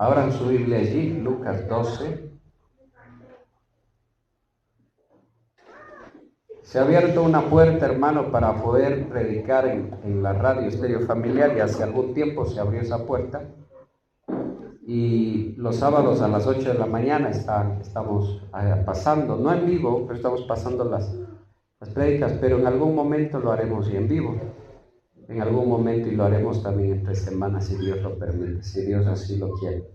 Abran su Biblia allí, Lucas 12. Se ha abierto una puerta, hermano, para poder predicar en la radio estéreo familiar, y hace algún tiempo se abrió esa puerta. Y los sábados a las 8 de la mañana estamos pasando, no en vivo, pero estamos pasando las prédicas, pero en algún momento lo haremos en vivo. En algún momento, y lo haremos también entre semanas, si Dios lo permite, si Dios así lo quiere.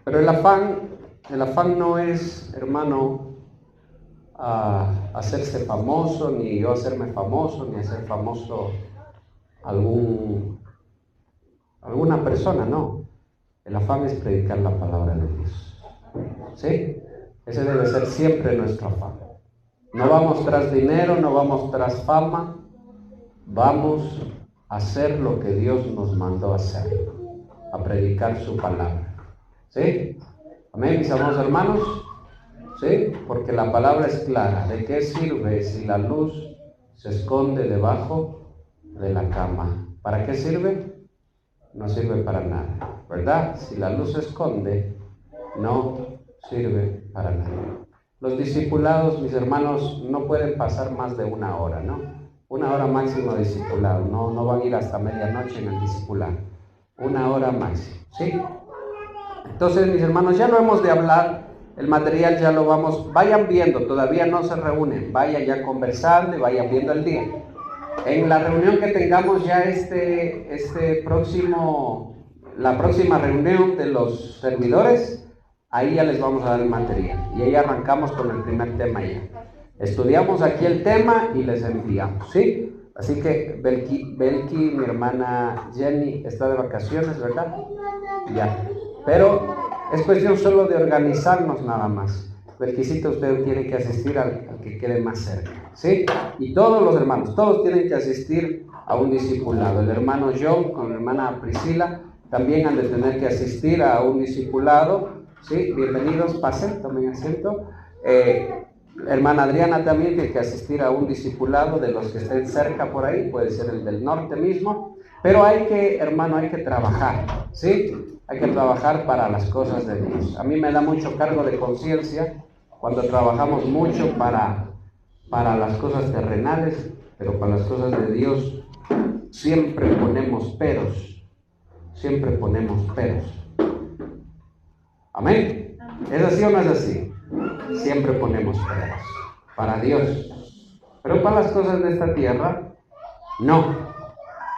Pero el afán no es, hermano, hacerse famoso, ni yo hacerme famoso, ni hacer famoso alguna persona, no. El afán es predicar la palabra de Dios. ¿Sí? Ese debe ser siempre nuestro afán. No vamos tras dinero, no vamos tras fama, vamos a hacer lo que Dios nos mandó a hacer, a predicar su palabra. ¿Sí? Amén, mis amados hermanos. ¿Sí? Porque la palabra es clara. ¿De qué sirve si la luz se esconde debajo de la cama? ¿Para qué sirve? No sirve para nada, ¿verdad? Si la luz se esconde, no sirve para nada. Los discipulados, mis hermanos, no pueden pasar más de una hora, ¿no? Una hora máximo de discipulado, no van a ir hasta medianoche en el discipulado. Una hora máximo, ¿sí? Entonces, mis hermanos, ya no hemos de hablar, el material ya lo vamos, vayan viendo, todavía no se reúnen, vayan ya conversando y vayan viendo el día. En la reunión que tengamos ya la próxima reunión de los servidores, ahí ya les vamos a dar el material. Y ahí arrancamos con el primer tema ya. Estudiamos aquí el tema y les enviamos, ¿sí? Así que Belki, mi hermana Jenny, está de vacaciones, ¿verdad? Ya. Pero es cuestión solo de organizarnos nada más. Belkicito, usted tiene que asistir al que quede más cerca, ¿sí? Y todos los hermanos, todos tienen que asistir a un discipulado. El hermano John con la hermana Priscila también han de tener que asistir a un discipulado, ¿sí? Bienvenidos, pasen, tomen asiento. Hermana Adriana también tiene que asistir a un discipulado de los que estén cerca por ahí, puede ser el del norte mismo, pero hermano, hay que trabajar, ¿sí? Hay que trabajar para las cosas de Dios. A mí me da mucho cargo de conciencia cuando trabajamos mucho para las cosas terrenales, pero para las cosas de Dios siempre ponemos peros. Siempre ponemos peros. ¿Amén? ¿Es así o no es así? Siempre ponemos peros. Para Dios. Pero para las cosas de esta tierra, no.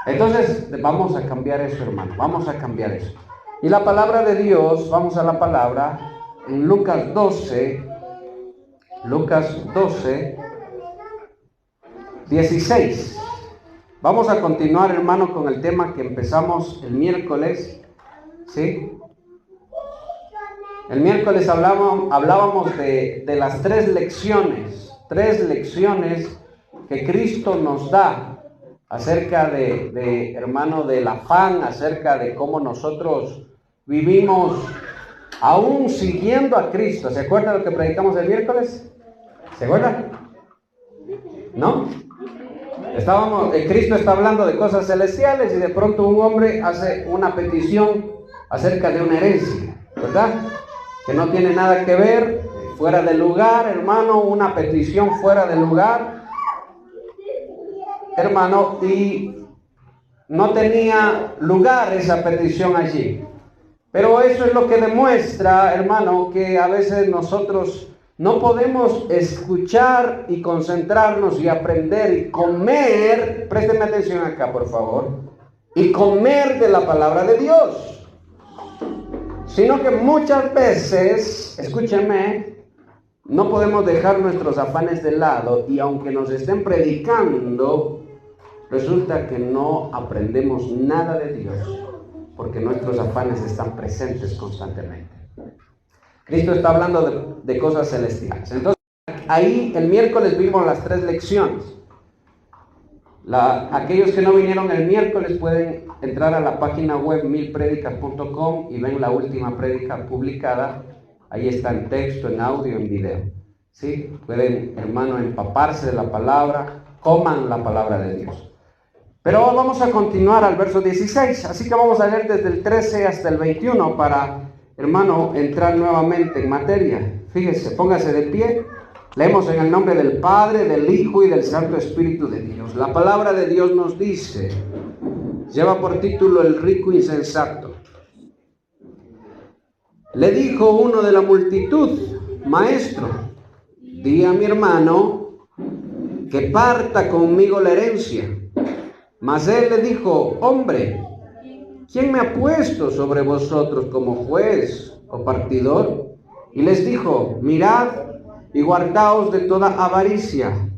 Entonces, vamos a cambiar eso, hermano. Vamos a cambiar eso. Y la palabra de Dios, vamos a la palabra, en Lucas 12, 16. Vamos a continuar, hermano, con el tema que empezamos el miércoles, ¿sí? El miércoles hablábamos de las tres lecciones que Cristo nos da acerca hermano, del afán, acerca de cómo nosotros vivimos aún siguiendo a Cristo. ¿Se acuerdan de lo que predicamos el miércoles? ¿Se acuerdan? ¿No? Cristo está hablando de cosas celestiales y de pronto un hombre hace una petición acerca de una herencia, ¿verdad? Que no tiene nada que ver, fuera de lugar, hermano, una petición fuera de lugar, hermano, y no tenía lugar esa petición allí. Pero eso es lo que demuestra, hermano, que a veces nosotros no podemos escuchar y concentrarnos y aprender y comer, présteme atención acá por favor, y comer de la palabra de Dios, sino que muchas veces, escúcheme, no podemos dejar nuestros afanes de lado y aunque nos estén predicando, resulta que no aprendemos nada de Dios, porque nuestros afanes están presentes constantemente. Cristo está hablando de cosas celestiales. Entonces, ahí el miércoles vimos las tres lecciones. Aquellos que no vinieron el miércoles pueden entrar a la página web milpredicas.com y ven la última prédica publicada. Ahí está en texto, en audio, en video. ¿Sí? Pueden, hermano, empaparse de la palabra, coman la palabra de Dios. Pero vamos a continuar al verso 16, así que vamos a leer desde el 13 hasta el 21 para, hermano, entrar nuevamente en materia. Fíjese, póngase de pie. Leemos en el nombre del Padre, del Hijo y del Santo Espíritu de Dios. La palabra de Dios nos dice, lleva por título El rico insensato. Le dijo uno de la multitud: Maestro, di a mi hermano que parta conmigo la herencia. Mas él le dijo: Hombre, ¿quién me ha puesto sobre vosotros como juez o partidor? Y les dijo: Mirad y guardaos de toda avaricia,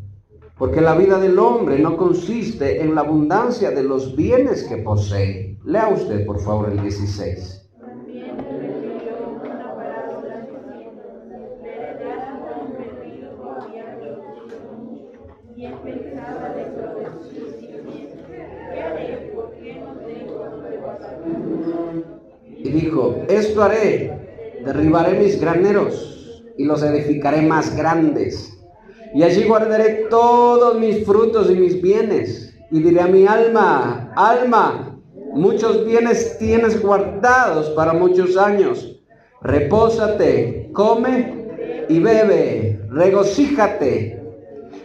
porque la vida del hombre no consiste en la abundancia de los bienes que posee. Lea usted, por favor, el 16. Y dijo: Esto haré, derribaré mis graneros y los edificaré más grandes, y allí guardaré todos mis frutos y mis bienes, y diré a mi alma: alma, muchos bienes tienes guardados para muchos años, repósate, come y bebe, regocíjate.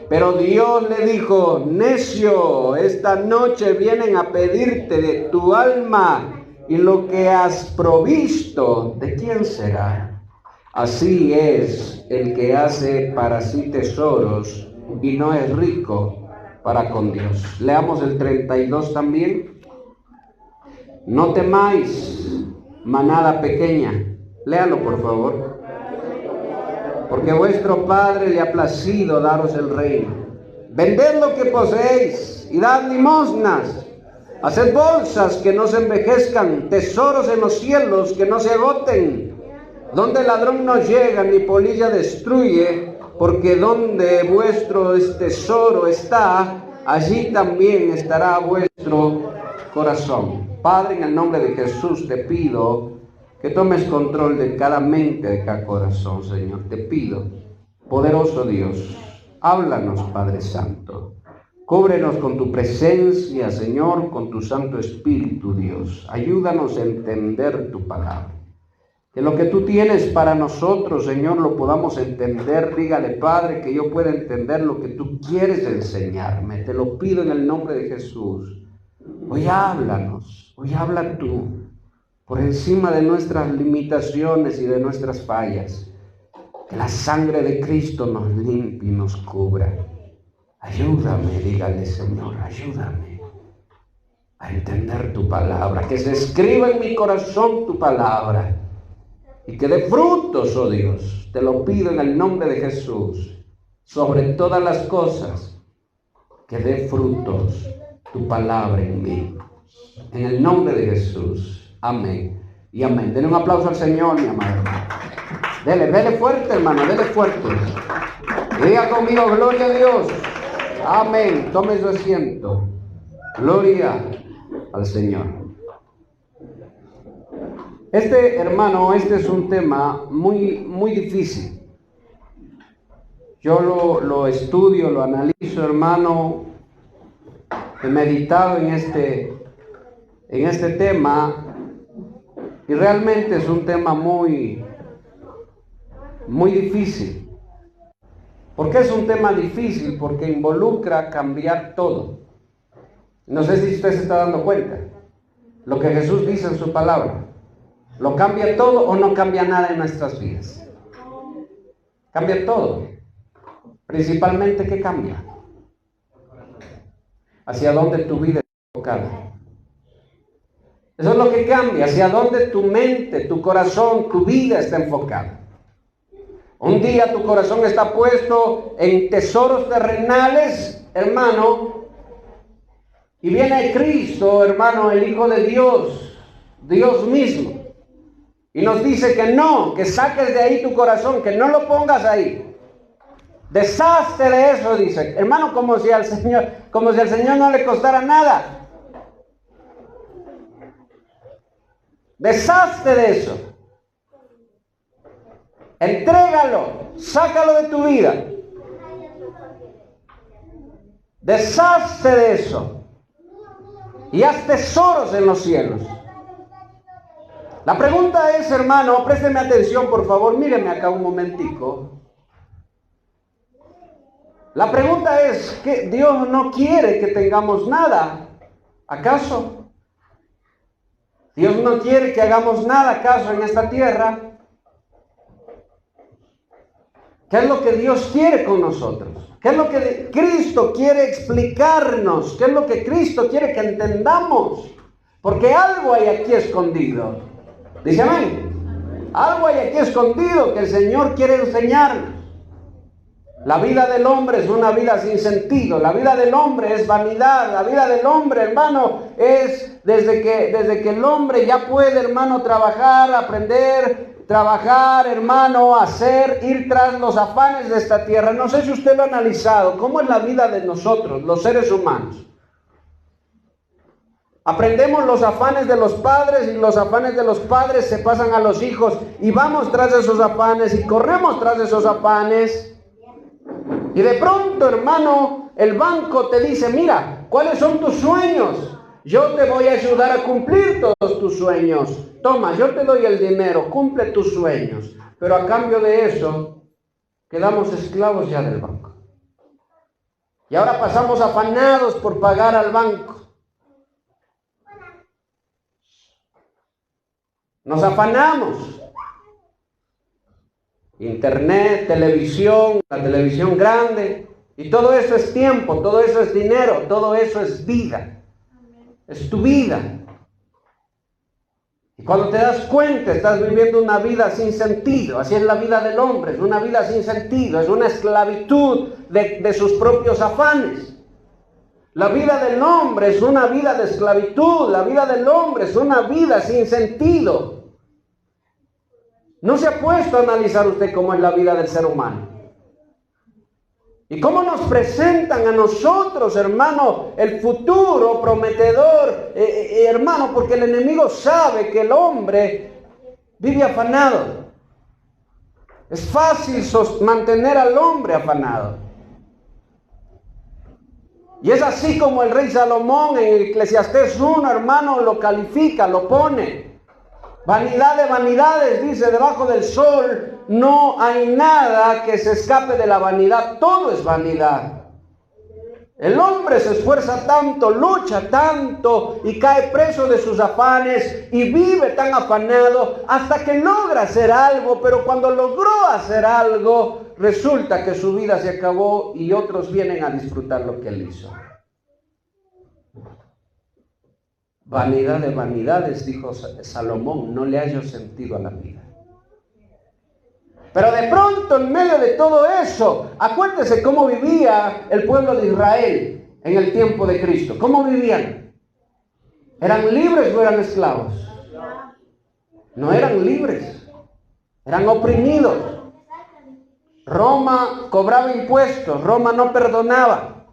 Pero Dios le dijo: necio, esta noche vienen a pedirte de tu alma, y lo que has provisto, ¿de quién será? Así es el que hace para sí tesoros y no es rico para con Dios. Leamos el 32 también. No temáis, manada pequeña. Léalo, por favor. Porque vuestro Padre le ha placido daros el reino. Vended lo que poseéis y dad limosnas. Haced bolsas que no se envejezcan, tesoros en los cielos que no se agoten, donde el ladrón no llega ni polilla destruye, porque donde vuestro tesoro está, allí también estará vuestro corazón. Padre, en el nombre de Jesús te pido que tomes control de cada mente, de cada corazón, Señor. Te pido, poderoso Dios, háblanos, Padre Santo. Cúbrenos con tu presencia, Señor, con tu Santo Espíritu, Dios. Ayúdanos a entender tu palabra. Que lo que tú tienes para nosotros, Señor, lo podamos entender. Dígale, Padre, que yo pueda entender lo que tú quieres enseñarme. Te lo pido en el nombre de Jesús. Hoy háblanos, hoy habla tú, por encima de nuestras limitaciones y de nuestras fallas. Que la sangre de Cristo nos limpie y nos cubra. Ayúdame, dígale, Señor, ayúdame a entender tu palabra, que se escriba en mi corazón tu palabra y que dé frutos, oh Dios. Te lo pido en el nombre de Jesús. Sobre todas las cosas, que dé frutos tu palabra en mí. En el nombre de Jesús. Amén y amén. Denle un aplauso al Señor, mi amado hermano. Dele fuerte, hermano, dele fuerte. Diga conmigo: gloria a Dios. Amén. Tome su asiento. Gloria al Señor. Hermano, este es un tema muy difícil. Yo lo estudio, lo analizo, hermano. He meditado en este tema y realmente es un tema muy difícil. ¿Por qué es un tema difícil? Porque involucra cambiar todo. No sé si usted se está dando cuenta. Lo que Jesús dice en su palabra, ¿lo cambia todo o no cambia nada en nuestras vidas? Cambia todo. Principalmente, ¿qué cambia? Hacia dónde tu vida está enfocada. Eso es lo que cambia, hacia dónde tu mente, tu corazón, tu vida está enfocada. Un día tu corazón está puesto en tesoros terrenales, hermano, y viene Cristo, hermano, el Hijo de Dios, Dios mismo, y nos dice que no, que saques de ahí tu corazón, que no lo pongas ahí. Deshazte de eso, dice, hermano, como si al Señor no le costara nada. Deshazte de eso. Entrégalo, sácalo de tu vida. Deshazte de eso. y haz tesoros en los cielos. La pregunta es, hermano, présteme atención, por favor, míreme acá un momentico. La pregunta es, ¿que Dios no quiere que tengamos nada? ¿Acaso? ¿Dios no quiere que hagamos nada, acaso, en esta tierra? ¿Qué es lo que Dios quiere con nosotros? ¿Qué es lo que Cristo quiere explicarnos? ¿Qué es lo que Cristo quiere que entendamos? Porque algo hay aquí escondido. ¿Dice amén? Algo hay aquí escondido que el Señor quiere enseñarnos. La vida del hombre es una vida sin sentido. La vida del hombre es vanidad. La vida del hombre, hermano, es desde que el hombre ya puede, hermano, trabajar, aprender, trabajar, hermano, hacer, ir tras los afanes de esta tierra. No sé si usted lo ha analizado. ¿Cómo es la vida de nosotros, los seres humanos? Aprendemos los afanes de los padres y los afanes de los padres se pasan a los hijos y vamos tras esos afanes y corremos tras esos afanes. Y de pronto, hermano, el banco te dice, mira, ¿cuáles son tus sueños? Yo te voy a ayudar a cumplir todos tus sueños. Toma, yo te doy el dinero, cumple tus sueños. Pero a cambio de eso, quedamos esclavos ya del banco. Y ahora pasamos afanados por pagar al banco. Nos afanamos. Internet, televisión, la televisión grande, y todo eso es tiempo, todo eso es dinero, todo eso es vida. Es tu vida. Y cuando te das cuenta, estás viviendo una vida sin sentido. Así es la vida del hombre, es una vida sin sentido, es una esclavitud de sus propios afanes. La vida del hombre es una vida de esclavitud, la vida del hombre es una vida sin sentido. ¿No se ha puesto a analizar usted cómo es la vida del ser humano? ¿Y cómo nos presentan a nosotros, hermano, el futuro prometedor, hermano? Porque el enemigo sabe que el hombre vive afanado. Es fácil mantener al hombre afanado. Y es así como el rey Salomón en Eclesiastés 1, hermano, lo califica, lo pone. Vanidad de vanidades, dice, debajo del sol no hay nada que se escape de la vanidad, todo es vanidad. El hombre se esfuerza tanto, lucha tanto y cae preso de sus afanes y vive tan afanado hasta que logra hacer algo, pero cuando logró hacer algo, resulta que su vida se acabó y otros vienen a disfrutar lo que él hizo. Vanidad de vanidades, dijo Salomón, no le hallo sentido a la vida. Pero de pronto, en medio de todo eso, acuérdese cómo vivía el pueblo de Israel en el tiempo de Cristo. ¿Cómo vivían? ¿Eran libres o eran esclavos? No eran libres, eran oprimidos. Roma cobraba impuestos, Roma no perdonaba.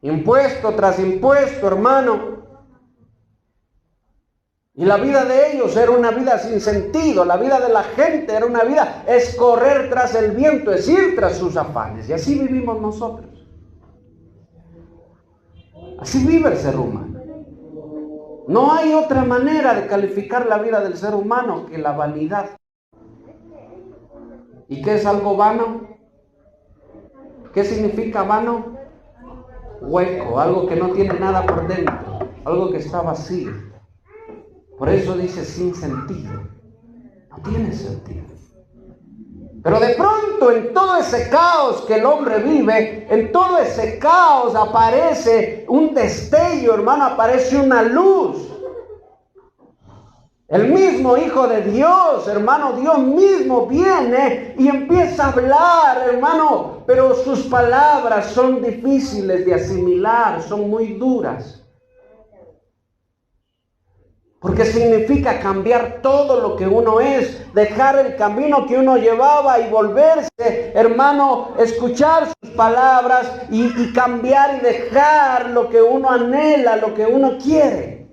Impuesto tras impuesto, hermano. Y la vida de ellos era una vida sin sentido. La vida de la gente era una vida, es correr tras el viento, es ir tras sus afanes. Y así vivimos nosotros. Así vive el ser humano. No hay otra manera de calificar la vida del ser humano que la vanidad. ¿Y qué es algo vano? ¿Qué significa vano? Hueco, algo que no tiene nada por dentro, algo que está vacío. Por eso dice sin sentido. No tiene sentido. Pero de pronto en todo ese caos que el hombre vive, en todo ese caos aparece un destello, hermano, aparece una luz. El mismo Hijo de Dios, hermano, Dios mismo viene y empieza a hablar, hermano, pero sus palabras son difíciles de asimilar, son muy duras. Porque significa cambiar todo lo que uno es, dejar el camino que uno llevaba y volverse, hermano, escuchar sus palabras y cambiar y dejar lo que uno anhela, lo que uno quiere.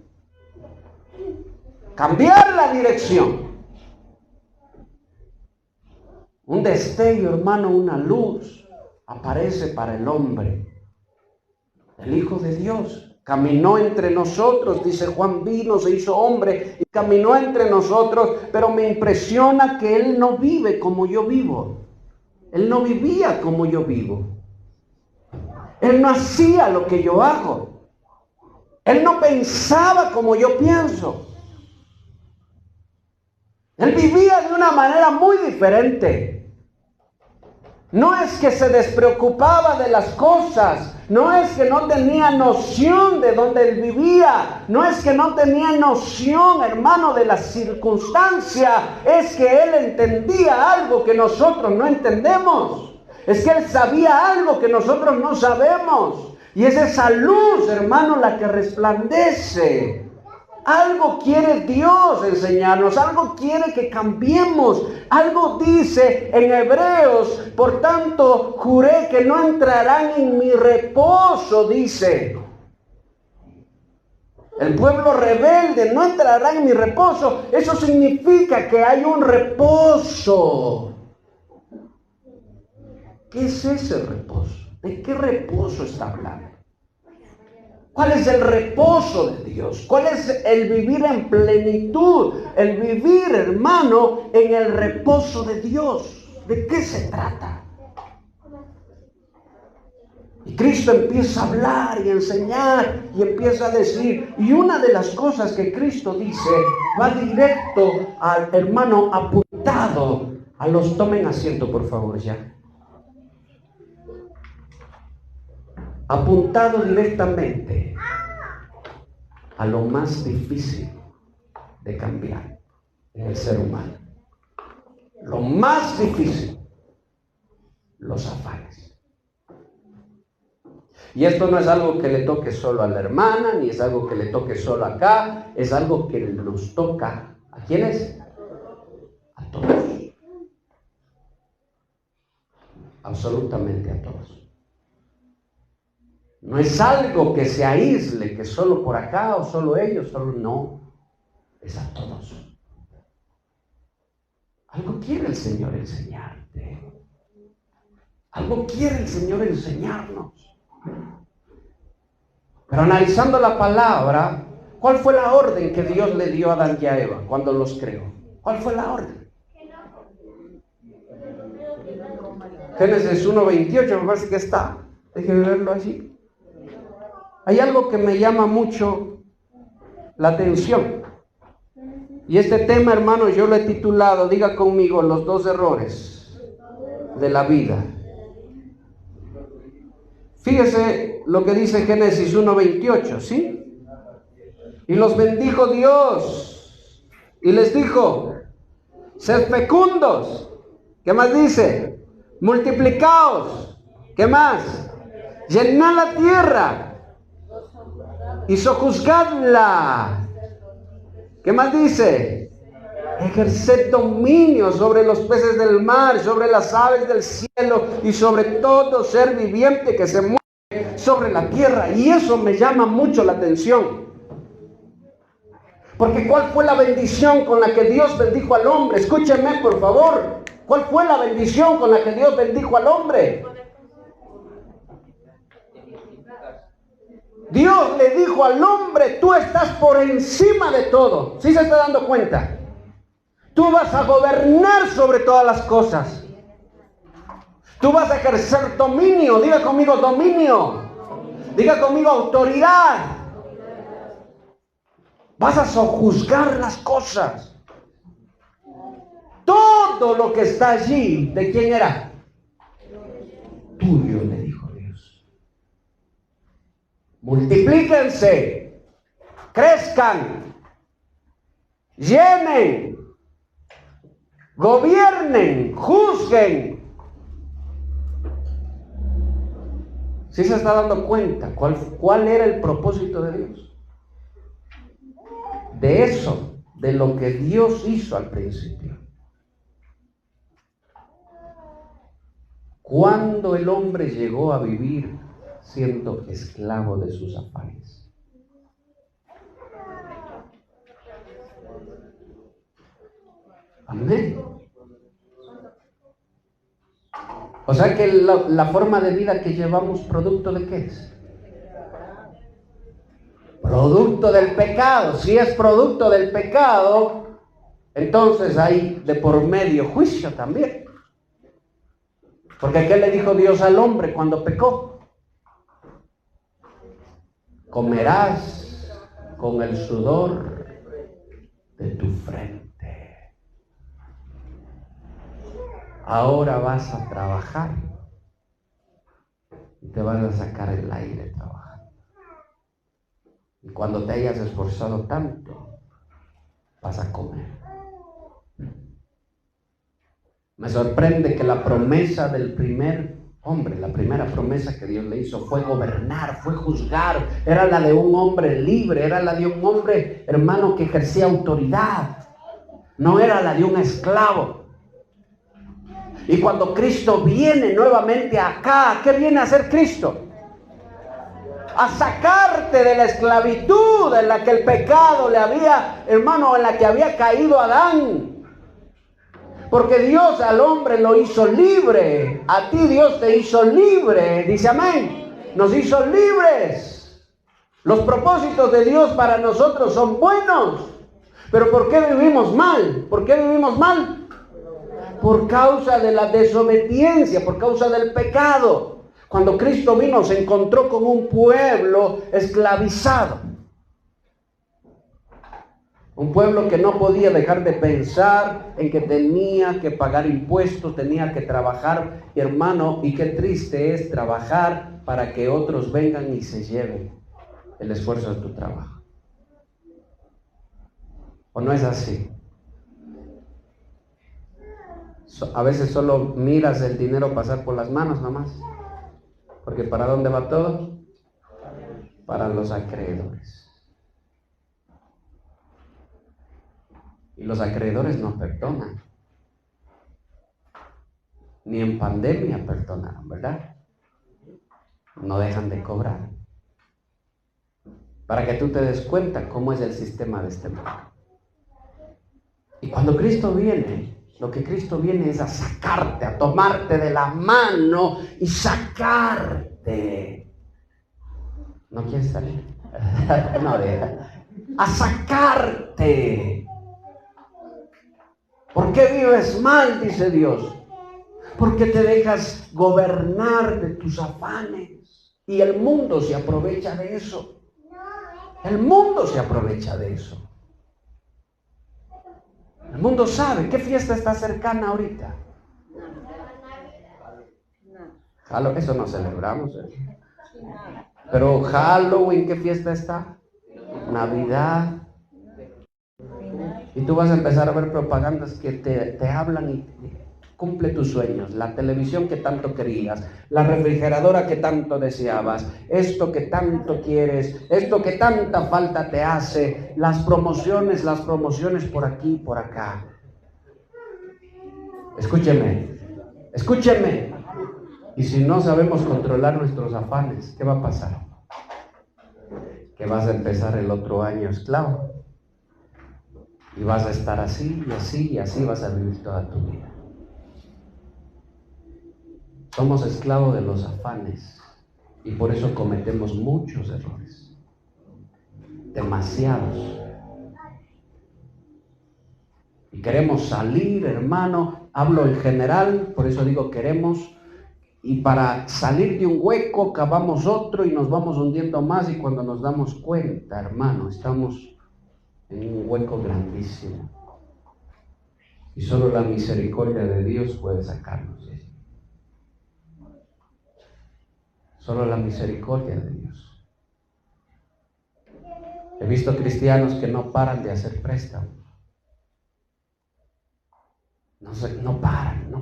Cambiar la dirección. Un destello, hermano, una luz aparece para el hombre, el Hijo de Dios. Caminó entre nosotros, dice Juan, vino, se hizo hombre y caminó entre nosotros, pero me impresiona que Él no vive como yo vivo. Él no vivía como yo vivo. Él no hacía lo que yo hago. Él no pensaba como yo pienso. Él vivía de una manera muy diferente. No es que se despreocupaba de las cosas, no es que no tenía noción de dónde él vivía, no es que no tenía noción, hermano, de la circunstancia, es que él entendía algo que nosotros no entendemos, es que él sabía algo que nosotros no sabemos, y es esa luz, hermano, la que resplandece. Algo quiere Dios enseñarnos, algo quiere que cambiemos, algo dice en Hebreos, por tanto juré que no entrarán en mi reposo, dice. El pueblo rebelde no entrará en mi reposo, eso significa que hay un reposo. ¿Qué es ese reposo? ¿De qué reposo está hablando? ¿Cuál es el reposo de Dios? ¿Cuál es el vivir en plenitud? El vivir, hermano, en el reposo de Dios. ¿De qué se trata? Y Cristo empieza a hablar y enseñar y empieza a decir. Y una de las cosas que Cristo dice va directo al hermano apuntado a los... Tomen asiento, por favor, ya. Apuntado directamente a lo más difícil de cambiar en el ser humano. Lo más difícil, los afanes. Y esto no es algo que le toque solo a la hermana, ni es algo que le toque solo acá, es algo que nos toca. ¿A quiénes? A todos. Absolutamente a todos. No es algo que se aísle, que solo por acá o solo ellos, solo no. Es a todos. Algo quiere el Señor enseñarte. Algo quiere el Señor enseñarnos. Pero analizando la palabra, ¿cuál fue la orden que Dios le dio a Adán y a Eva cuando los creó? ¿Cuál fue la orden? Génesis 1:28, me parece que está. Déjeme verlo allí. Hay algo que me llama mucho la atención. Y este tema, hermano, yo lo he titulado, diga conmigo, los 2 errores de la vida. Fíjese lo que dice Génesis 1:28, ¿sí? Y los bendijo Dios y les dijo, sed fecundos. ¿Qué más dice? Multiplicaos. ¿Qué más? Llenad la tierra y sojuzgadla. ¿Qué más dice? Ejerced dominio sobre los peces del mar, sobre las aves del cielo y sobre todo ser viviente que se mueve sobre la tierra. Y eso me llama mucho la atención. Porque ¿cuál fue la bendición con la que Dios bendijo al hombre? Escúchenme, por favor. ¿Cuál fue la bendición con la que Dios bendijo al hombre? Dios le dijo al hombre, tú estás por encima de todo. ¿Sí se está dando cuenta? Tú vas a gobernar sobre todas las cosas. Tú vas a ejercer dominio. Diga conmigo dominio. Diga conmigo autoridad. Vas a sojuzgar las cosas. Todo lo que está allí, ¿de quién era? Tuyo, le dijo Dios. Multiplíquense, crezcan, llenen, gobiernen, juzguen. ¿Sí se está dando cuenta cuál era el propósito de Dios? De eso, de lo que Dios hizo al principio. Cuando el hombre llegó a vivir siendo esclavo de sus afanes. Amén. O sea que la forma de vida que llevamos, ¿producto de qué es? Producto del pecado. Si es producto del pecado, entonces hay de por medio juicio también. Porque ¿qué le dijo Dios al hombre cuando pecó? Comerás con el sudor de tu frente. Ahora vas a trabajar y te vas a sacar el aire trabajando. Y cuando te hayas esforzado tanto, vas a comer. Me sorprende que la promesa del primer hombre, la primera promesa que Dios le hizo fue gobernar, fue juzgar. Era la de un hombre libre, era la de un hombre, hermano, que ejercía autoridad. No era la de un esclavo. Y cuando Cristo viene nuevamente acá, ¿qué viene a hacer Cristo? A sacarte de la esclavitud en la que el pecado le había, hermano, en la que había caído Adán. Porque Dios al hombre lo hizo libre. A ti Dios te hizo libre. Dice amén. Nos hizo libres. Los propósitos de Dios para nosotros son buenos. Pero ¿por qué vivimos mal? ¿Por qué vivimos mal? Por causa de la desobediencia, por causa del pecado. Cuando Cristo vino se encontró con un pueblo esclavizado. Un pueblo que no podía dejar de pensar en que tenía que pagar impuestos, tenía que trabajar. Y hermano, y qué triste es trabajar para que otros vengan y se lleven el esfuerzo de tu trabajo. ¿O no es así? A veces solo miras el dinero pasar por las manos nomás. Porque ¿para dónde va todo? Para los acreedores. Y los acreedores no perdonan. Ni en pandemia perdonaron, ¿verdad? No dejan de cobrar. Para que tú te des cuenta cómo es el sistema de este mundo. Y cuando Cristo viene, lo que Cristo viene es a sacarte, a tomarte de la mano y sacarte. ¿No quieres salir? No, deja. A sacarte. ¿Por qué vives mal? Dice Dios. Porque te dejas gobernar de tus afanes. Y el mundo se aprovecha de eso. El mundo se aprovecha de eso. El mundo sabe. ¿Qué fiesta está cercana ahorita? Halloween, eso no celebramos. Pero Halloween, ¿qué fiesta está? Navidad. Y tú vas a empezar a ver propagandas que te hablan y cumple tus sueños. La televisión que tanto querías, la refrigeradora que tanto deseabas, esto que tanto quieres, esto que tanta falta te hace, las promociones por aquí y por acá. Escúcheme. Y si no sabemos controlar nuestros afanes, ¿qué va a pasar? Que vas a empezar el otro año esclavo. Y vas a estar así y así y así vas a vivir toda tu vida. Somos esclavos de los afanes y por eso cometemos muchos errores. Demasiados. Y queremos salir, hermano, hablo en general, por eso digo queremos, y para salir de un hueco cavamos otro y nos vamos hundiendo más y cuando nos damos cuenta, hermano, estamos en un hueco grandísimo. Y solo la misericordia de Dios puede sacarnos de ahí. Solo la misericordia de Dios. He visto cristianos que no paran de hacer préstamos. No paran.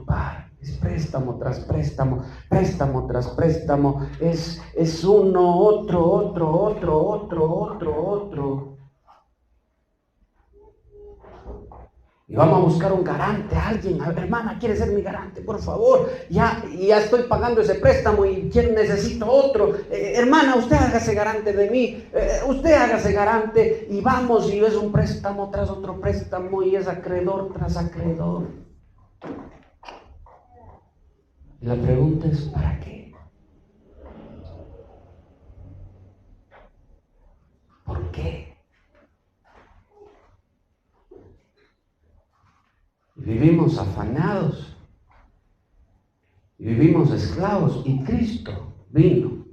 Es préstamo tras préstamo, préstamo tras préstamo. Es uno, otro. Y vamos a buscar un garante, alguien, hermana, ¿quiere ser mi garante? Por favor, ya estoy pagando ese préstamo y necesito otro. Hermana, usted hágase garante de mí, usted hágase garante. Y vamos, y es un préstamo tras otro préstamo y es acreedor tras acreedor. Y la pregunta es, ¿para qué? ¿Por Vivimos afanados. Vivimos esclavos. Y Cristo vino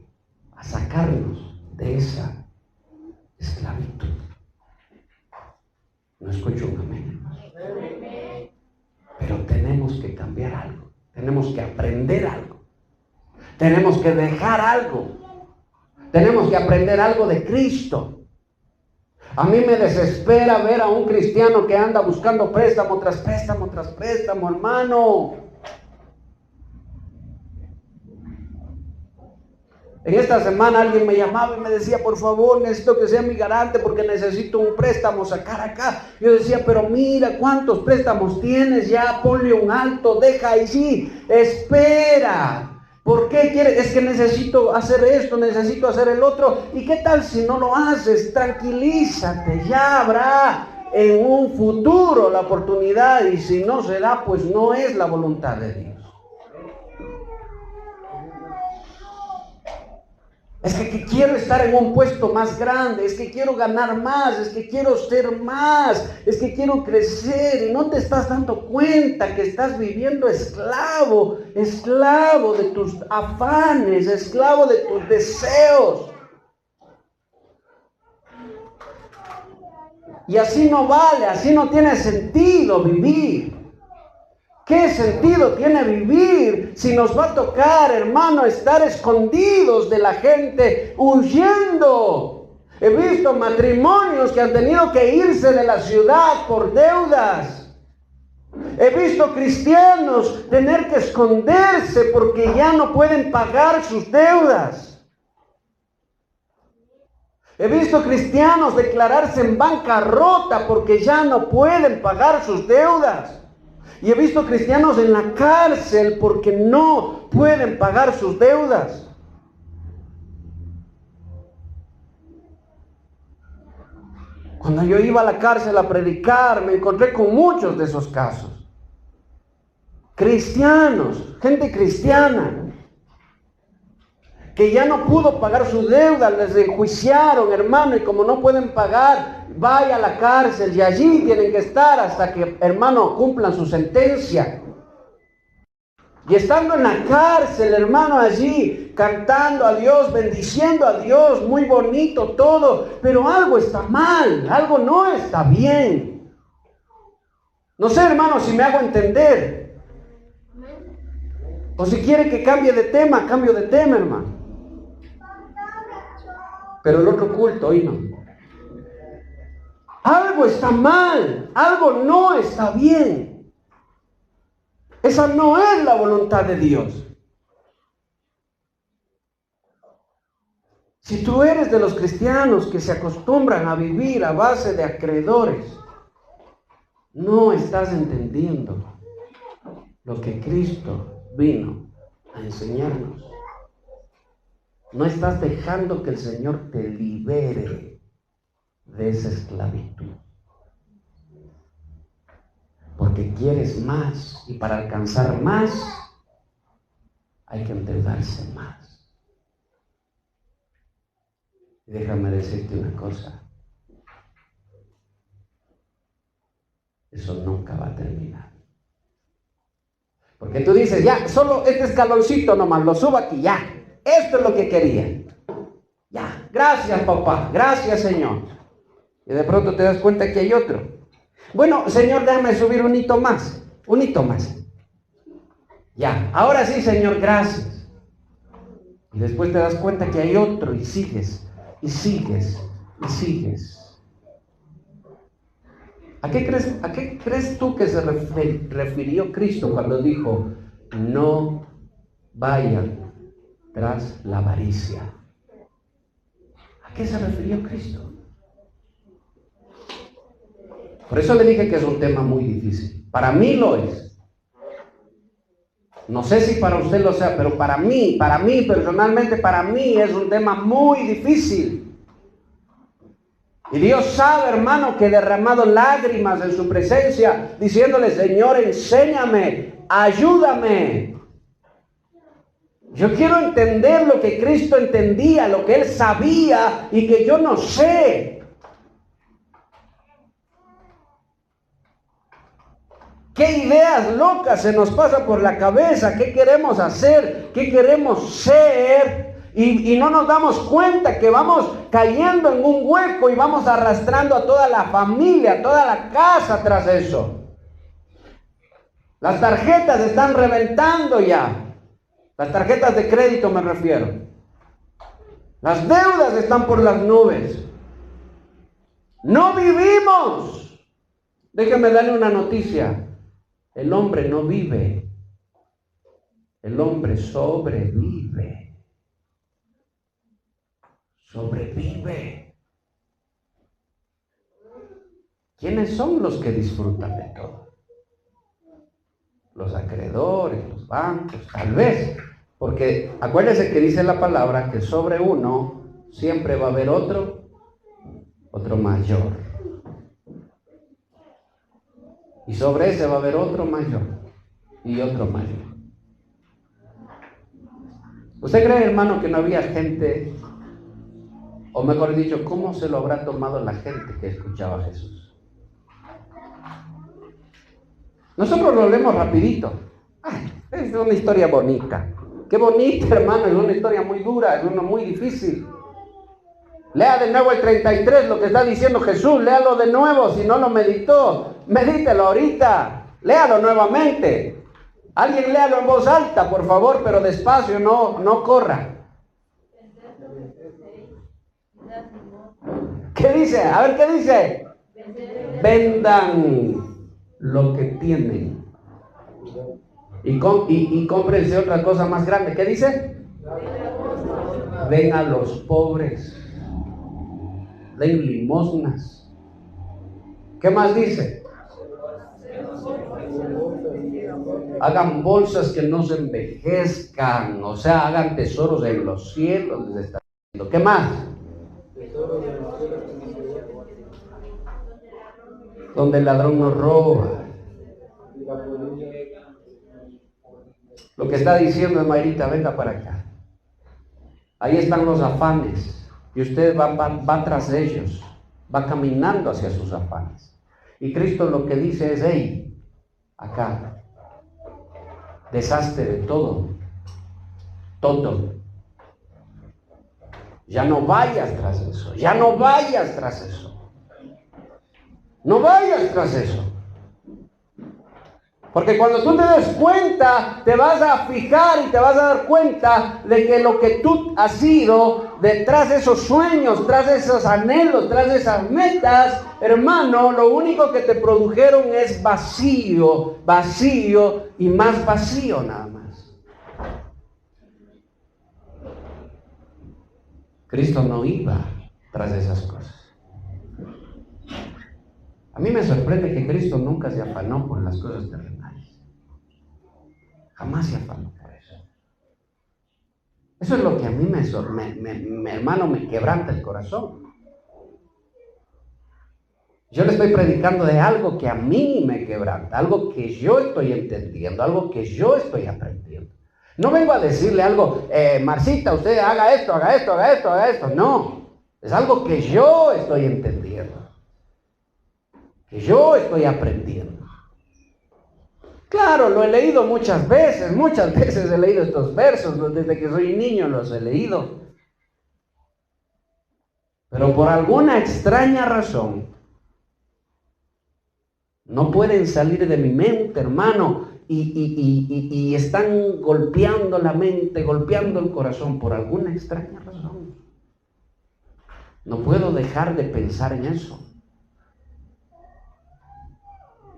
a sacarnos de esa esclavitud. No escucho un amén. Pero tenemos que cambiar algo. Tenemos que aprender algo. Tenemos que dejar algo. Tenemos que aprender algo de Cristo. A mí me desespera ver a un cristiano que anda buscando préstamo tras préstamo tras préstamo, hermano. En esta semana alguien me llamaba y me decía, por favor, necesito que sea mi garante porque necesito un préstamo sacar acá. Yo decía, pero mira, ¿cuántos préstamos tienes? Ya ponle un alto, deja ahí, sí, espera. ¿Por qué quieres? Es que necesito hacer esto, necesito hacer el otro. ¿Y qué tal si no lo haces? Tranquilízate, ya habrá en un futuro la oportunidad. Y si no se da, pues no es la voluntad de Dios. Es que quiero estar en un puesto más grande, es que quiero ganar más, es que quiero ser más, es que quiero crecer y no te estás dando cuenta que estás viviendo esclavo de tus afanes, esclavo de tus deseos. Y así no vale, así no tiene sentido vivir. ¿Qué sentido tiene vivir si nos va a tocar, hermano, estar escondidos de la gente, huyendo? He visto matrimonios que han tenido que irse de la ciudad por deudas. He visto cristianos tener que esconderse porque ya no pueden pagar sus deudas. He visto cristianos declararse en bancarrota porque ya no pueden pagar sus deudas. Y he visto cristianos en la cárcel porque no pueden pagar sus deudas. Cuando yo iba a la cárcel a predicar, me encontré con muchos de esos casos. Cristianos, gente cristiana, que ya no pudo pagar su deuda, les enjuiciaron, hermano, y como no pueden pagar, vaya a la cárcel y allí tienen que estar hasta que, hermano, cumplan su sentencia. Y estando en la cárcel, hermano, allí, cantando a Dios, bendiciendo a Dios, muy bonito todo, pero algo está mal, algo no está bien. No sé, hermano, si me hago entender. O si quiere que cambie de tema, cambio de tema, hermano. Pero el otro culto, hoy no. Algo está mal, algo no está bien. Esa no es la voluntad de Dios. Si tú eres de los cristianos que se acostumbran a vivir a base de acreedores, no estás entendiendo lo que Cristo vino a enseñarnos. No estás dejando que el Señor te libere de esa esclavitud. Porque quieres más y para alcanzar más hay que endeudarse más. Y déjame decirte una cosa. Eso nunca va a terminar. Porque tú dices, ya, solo este escaloncito nomás, lo subo aquí, ya. Esto es lo que quería. Ya, gracias papá, gracias Señor. Y de pronto te das cuenta que hay otro. Bueno, Señor, déjame subir un hito más. Un hito más. Ya, ahora sí, Señor, gracias. Y después te das cuenta que hay otro y sigues, y sigues, y sigues. ¿A qué crees tú que se refirió Cristo cuando dijo, no vayan tras la avaricia? ¿A qué se refirió Cristo? Por eso le dije que es un tema muy difícil. Para mí lo es. No sé si para usted lo sea, pero para mí personalmente, para mí es un tema muy difícil. Y Dios sabe, hermano, que he derramado lágrimas en su presencia, diciéndole, Señor, enséñame, ayúdame. Yo quiero entender lo que Cristo entendía, lo que Él sabía y que yo no sé. ¿Qué ideas locas se nos pasa por la cabeza? ¿Qué queremos hacer? ¿Qué queremos ser? Y no nos damos cuenta que vamos cayendo en un hueco y vamos arrastrando a toda la familia, a toda la casa tras eso. Las tarjetas están reventando ya. Las tarjetas de crédito me refiero. Las deudas están por las nubes. No vivimos. Déjeme darle una noticia. El hombre no vive. El hombre sobrevive. Sobrevive. ¿Quiénes son los que disfrutan de todo? Los acreedores, los bancos, tal vez. Porque acuérdese que dice la palabra que sobre uno siempre va a haber otro mayor. Y sobre ese va a haber otro mayor y otro mayor. ¿Usted cree, hermano, que no había gente, o mejor dicho, cómo se lo habrá tomado la gente que escuchaba a Jesús? Nosotros lo leemos rapidito. Ay, es una historia bonita. Qué bonita, hermano, es una historia muy dura, es una muy difícil. Lea de nuevo el 33, lo que está diciendo Jesús, léalo de nuevo, si no lo meditó, medítelo ahorita, léalo nuevamente. Alguien léalo en voz alta, por favor, pero despacio, no corra. ¿Qué dice? A ver, ¿qué dice? Vendan lo que tienen y cómprense otra cosa más grande. ¿Qué dice? Den a los pobres, den limosnas. ¿Qué más dice? Hagan bolsas que no se envejezcan, o sea, hagan tesoros en los cielos. Les está diciendo. ¿Qué más? Donde el ladrón no roba. Lo que está diciendo es: Mayrita, venga para acá. Ahí están los afanes y usted va tras ellos, va caminando hacia sus afanes. Y Cristo lo que dice es: hey, acá, deshazte de todo. Ya no vayas tras eso, ya no vayas tras eso. No vayas tras eso. Porque cuando tú te des cuenta, te vas a fijar y te vas a dar cuenta de que lo que tú has sido detrás de esos sueños, tras de esos anhelos, tras de esas metas, hermano, lo único que te produjeron es vacío, vacío y más vacío nada más. Cristo no iba tras de esas cosas. A mí me sorprende que Cristo nunca se afanó por las cosas terrenales. Jamás se afanó por eso. Eso es lo que a mí hermano, me quebranta el corazón. Yo le estoy predicando de algo que a mí me quebranta, algo que yo estoy entendiendo, algo que yo estoy aprendiendo. No vengo a decirle algo, Marcita, usted haga esto, haga esto, haga esto, haga esto. No, es algo que yo estoy entendiendo, que yo estoy aprendiendo. Claro, lo he leído muchas veces he leído estos versos, desde que soy niño los he leído. Pero por alguna extraña razón, no pueden salir de mi mente, hermano, y están golpeando la mente, golpeando el corazón por alguna extraña razón. No puedo dejar de pensar en eso.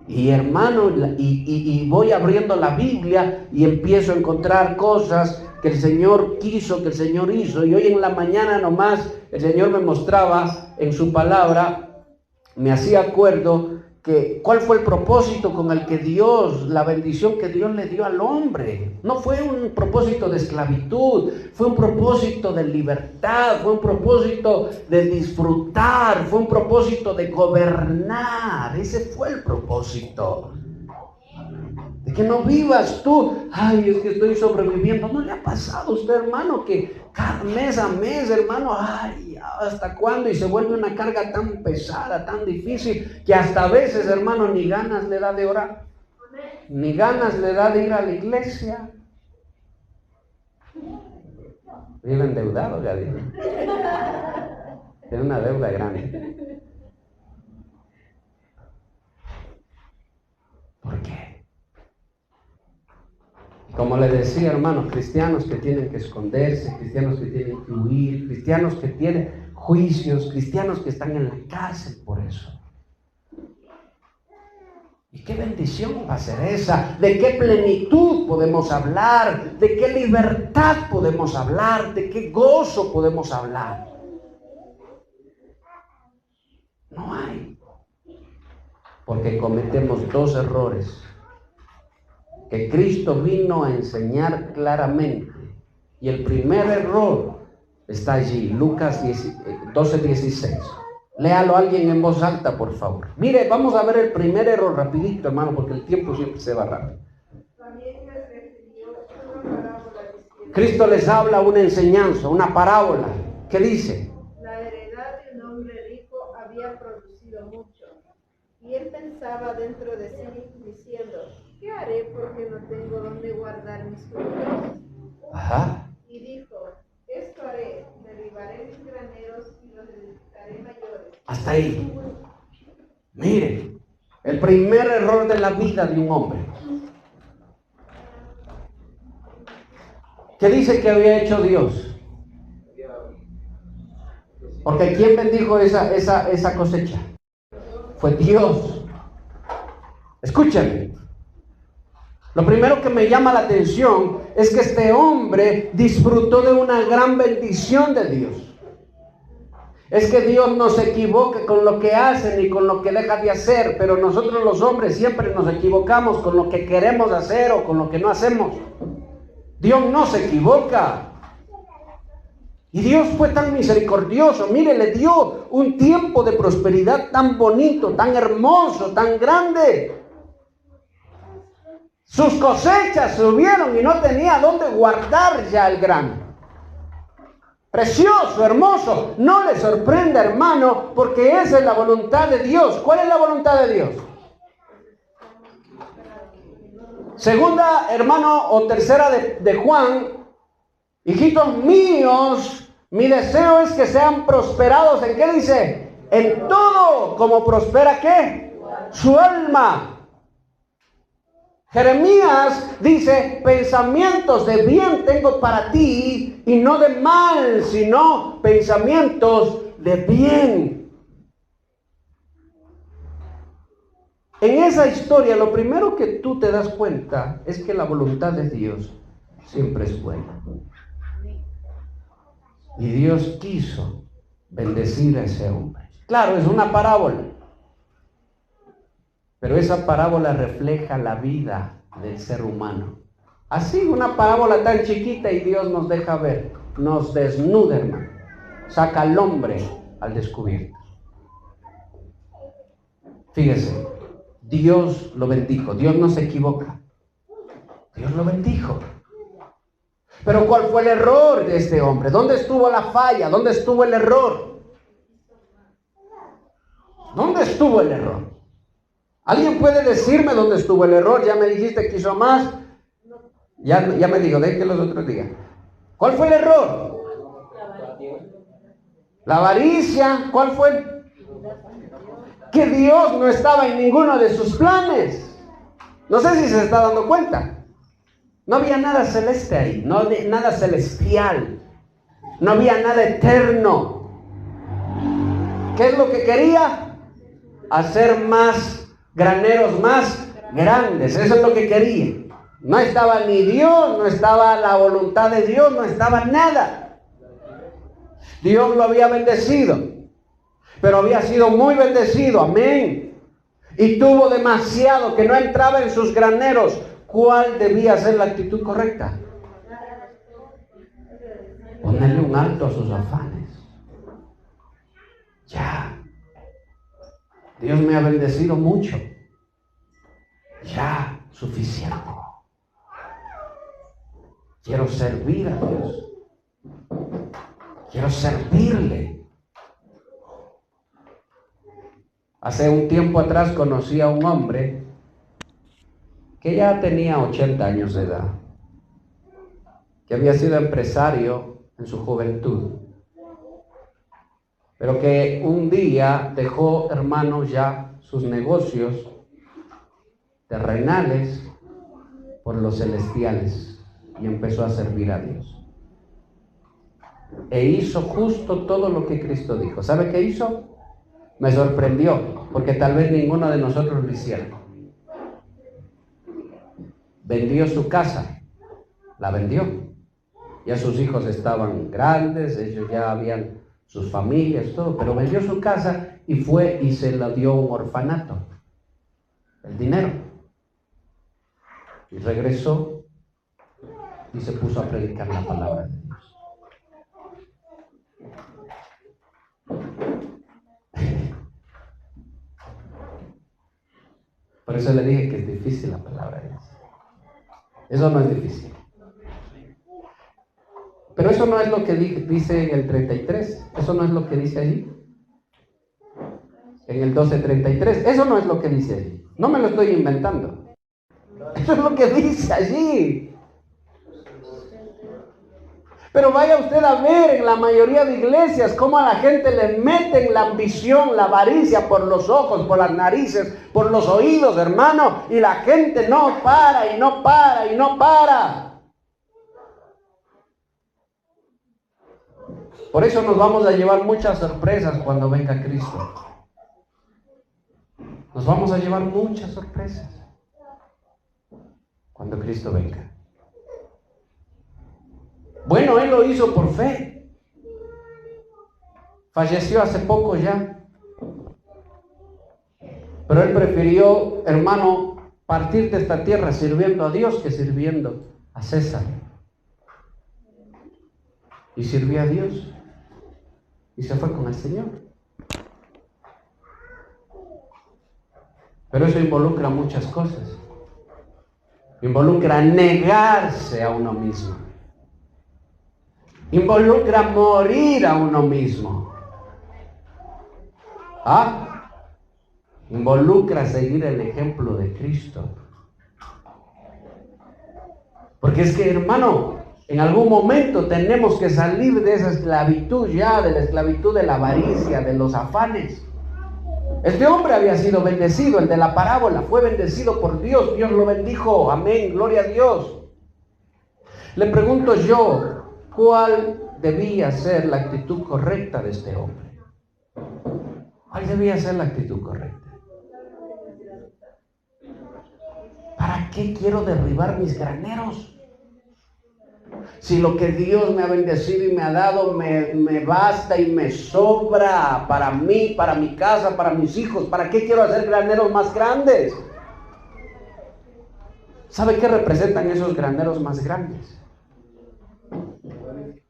Y hermano, y voy abriendo la Biblia y empiezo a encontrar cosas que el Señor quiso, que el Señor hizo. Y hoy en la mañana nomás el Señor me mostraba en su palabra, me hacía acuerdo que cuál fue el propósito con el que Dios, la bendición que Dios le dio al hombre. No fue un propósito de esclavitud, fue un propósito de libertad, fue un propósito de disfrutar, fue un propósito de gobernar. Ese fue el propósito. De que no vivas tú, ay, es que estoy sobreviviendo. ¿No le ha pasado a usted, hermano, que cada mes a mes, hermano, ay, hasta cuándo? Y se vuelve una carga tan pesada, tan difícil, que hasta a veces, hermano, ni ganas le da de orar. Ni ganas le da de ir a la iglesia. Vive endeudado, ya digo. Tiene una deuda grande. ¿Por qué? Como le decía, hermanos, cristianos que tienen que esconderse, cristianos que tienen que huir, cristianos que tienen juicios, cristianos que están en la cárcel por eso. ¿Y qué bendición va a ser esa? ¿De qué plenitud podemos hablar? ¿De qué libertad podemos hablar? ¿De qué gozo podemos hablar? No hay. Porque cometemos dos errores que Cristo vino a enseñar claramente. Y el primer error está allí, Lucas 12:16. Léalo alguien en voz alta, por favor. Mire, vamos a ver el primer error rapidito, hermano, porque el tiempo siempre se va rápido. Cristo les habla una enseñanza, una parábola. ¿Qué dice? La heredad de un hombre rico había producido mucho, y él pensaba dentro de sí, diciendo: ¿qué haré porque no tengo dónde guardar mis frutos? Ajá. Y dijo: esto haré, derribaré mis graneros y los edificaré mayores. Hasta ahí. Mire, el primer error de la vida de un hombre. ¿Qué dice que había hecho Dios? Porque ¿quién bendijo esa cosecha? Fue Dios. Escúchame. Lo primero que me llama la atención es que este hombre disfrutó de una gran bendición de Dios. Es que Dios no se equivoca con lo que hace ni con lo que deja de hacer, pero nosotros los hombres siempre nos equivocamos con lo que queremos hacer o con lo que no hacemos. Dios no se equivoca. Y Dios fue tan misericordioso. Mire, le dio un tiempo de prosperidad tan bonito, tan hermoso, tan grande. Sus cosechas subieron y no tenía dónde guardar ya el grano. Precioso, hermoso. No le sorprenda, hermano, porque esa es la voluntad de Dios. ¿Cuál es la voluntad de Dios? Segunda, hermano, o tercera de Juan: hijitos míos, mi deseo es que sean prosperados. ¿En qué dice? En todo, como prospera ¿qué? Su alma. Jeremías dice: pensamientos de bien tengo para ti y no de mal, sino pensamientos de bien. En esa historia, lo primero que tú te das cuenta es que la voluntad de Dios siempre es buena. Y Dios quiso bendecir a ese hombre. Claro, es una parábola. Pero esa parábola refleja la vida del ser humano. Así, una parábola tan chiquita, y Dios nos deja ver, nos desnuda, hermano. Saca al hombre al descubierto. Fíjese, Dios lo bendijo. Dios no se equivoca. Dios lo bendijo. Pero ¿cuál fue el error de este hombre? ¿Dónde estuvo la falla? ¿Dónde estuvo el error? ¿Dónde estuvo el error? ¿Alguien puede decirme dónde estuvo el error? Ya me dijiste que hizo más. Ya me dijo, de que los otros días. ¿Cuál fue el error? La avaricia. ¿Cuál fue? Que Dios no estaba en ninguno de sus planes. No sé si se está dando cuenta. No había nada celeste ahí, no había nada celestial. No había nada eterno. ¿Qué es lo que quería? Hacer más graneros más grandes. Eso es lo que quería. No estaba ni Dios, no estaba la voluntad de Dios, no estaba nada. Dios lo había bendecido, pero había sido muy bendecido, amén. Y tuvo demasiado que no entraba en sus graneros. ¿Cuál debía ser la actitud correcta? Ponerle un alto a sus afanes. Ya. Dios me ha bendecido mucho. Ya, suficiente. Quiero servir a Dios. Quiero servirle. Hace un tiempo atrás conocí a un hombre que ya tenía 80 años de edad, que había sido empresario en su juventud, pero que un día dejó, hermanos, ya sus negocios terrenales por los celestiales y empezó a servir a Dios. E hizo justo todo lo que Cristo dijo. ¿Sabe qué hizo? Me sorprendió, porque tal vez ninguno de nosotros lo hiciera. Vendió su casa, la vendió. Ya sus hijos estaban grandes, ellos ya habían sus familias, todo, pero vendió su casa y fue y se la dio a un orfanato, el dinero. Y regresó y se puso a predicar la palabra de Dios. Por eso le dije que es difícil la palabra de Dios. Eso no es difícil. Pero eso no es lo que dice en el 33. Eso no es lo que dice allí. En el 12:33. Eso no es lo que dice allí. No me lo estoy inventando. Eso es lo que dice allí. Pero vaya usted a ver en la mayoría de iglesias cómo a la gente le meten la ambición, la avaricia por los ojos, por las narices, por los oídos, hermano. Y la gente no para y no para y no para. Por eso nos vamos a llevar muchas sorpresas cuando venga Cristo. Nos vamos a llevar muchas sorpresas cuando Cristo venga. Bueno, Él lo hizo por fe. Falleció hace poco ya. Pero Él prefirió, hermano, partir de esta tierra sirviendo a Dios que sirviendo a César. Y sirvió a Dios. Y se fue con el Señor. Pero eso involucra muchas cosas. Involucra negarse a uno mismo. Involucra morir a uno mismo. Involucra seguir el ejemplo de Cristo. Porque es que, hermano, en algún momento tenemos que salir de esa esclavitud ya, de la esclavitud de la avaricia, de los afanes. Este hombre había sido bendecido, el de la parábola, fue bendecido por Dios, Dios lo bendijo, amén, gloria a Dios. Le pregunto yo, ¿cuál debía ser la actitud correcta de este hombre? ¿Cuál debía ser la actitud correcta? ¿Para qué quiero derribar mis graneros? Si lo que Dios me ha bendecido y me ha dado me basta y me sobra para mí, para mi casa, para mis hijos, ¿para qué quiero hacer graneros más grandes? ¿Sabe qué representan esos graneros más grandes?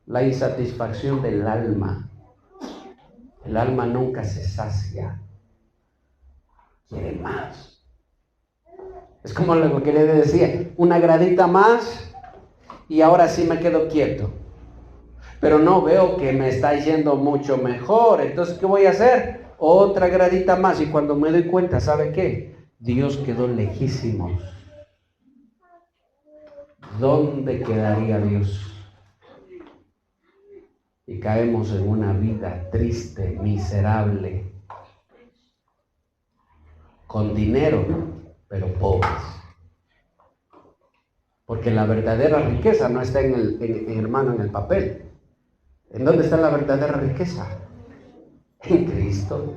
La insatisfacción del alma. El alma nunca se sacia. Quiere más. Es como lo que le decía, una gradita más y ahora sí me quedo quieto. Pero no veo que me está yendo mucho mejor. Entonces, ¿qué voy a hacer? Otra gradita más. Y cuando me doy cuenta, ¿sabe qué? Dios quedó lejísimos. ¿Dónde quedaría Dios? Y caemos en una vida triste, miserable, con dinero, pero pobres. Porque la verdadera riqueza no está hermano, en el papel. ¿En dónde está la verdadera riqueza? En Cristo.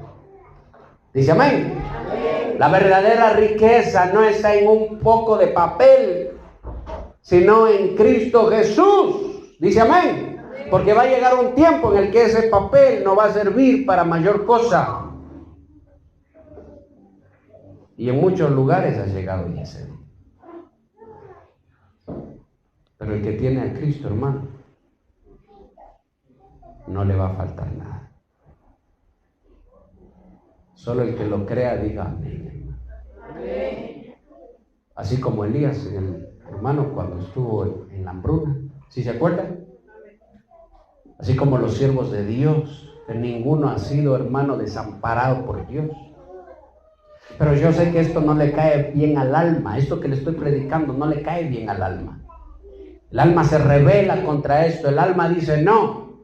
Dice amén. Amén. La verdadera riqueza no está en un poco de papel, sino en Cristo Jesús. Dice amén. Porque va a llegar un tiempo en el que ese papel no va a servir para mayor cosa. Y en muchos lugares ha llegado ya ese día. Pero el que tiene a Cristo, hermano, no le va a faltar nada. Solo el que lo crea diga amén. Amén. Así como Elías, hermano, cuando estuvo en la hambruna. ¿Sí se acuerdan? Así como los siervos de Dios, que ninguno ha sido, hermano, desamparado por Dios. Pero yo sé que esto no le cae bien al alma. Esto que le estoy predicando no le cae bien al alma. El alma se rebela contra esto. El alma dice no.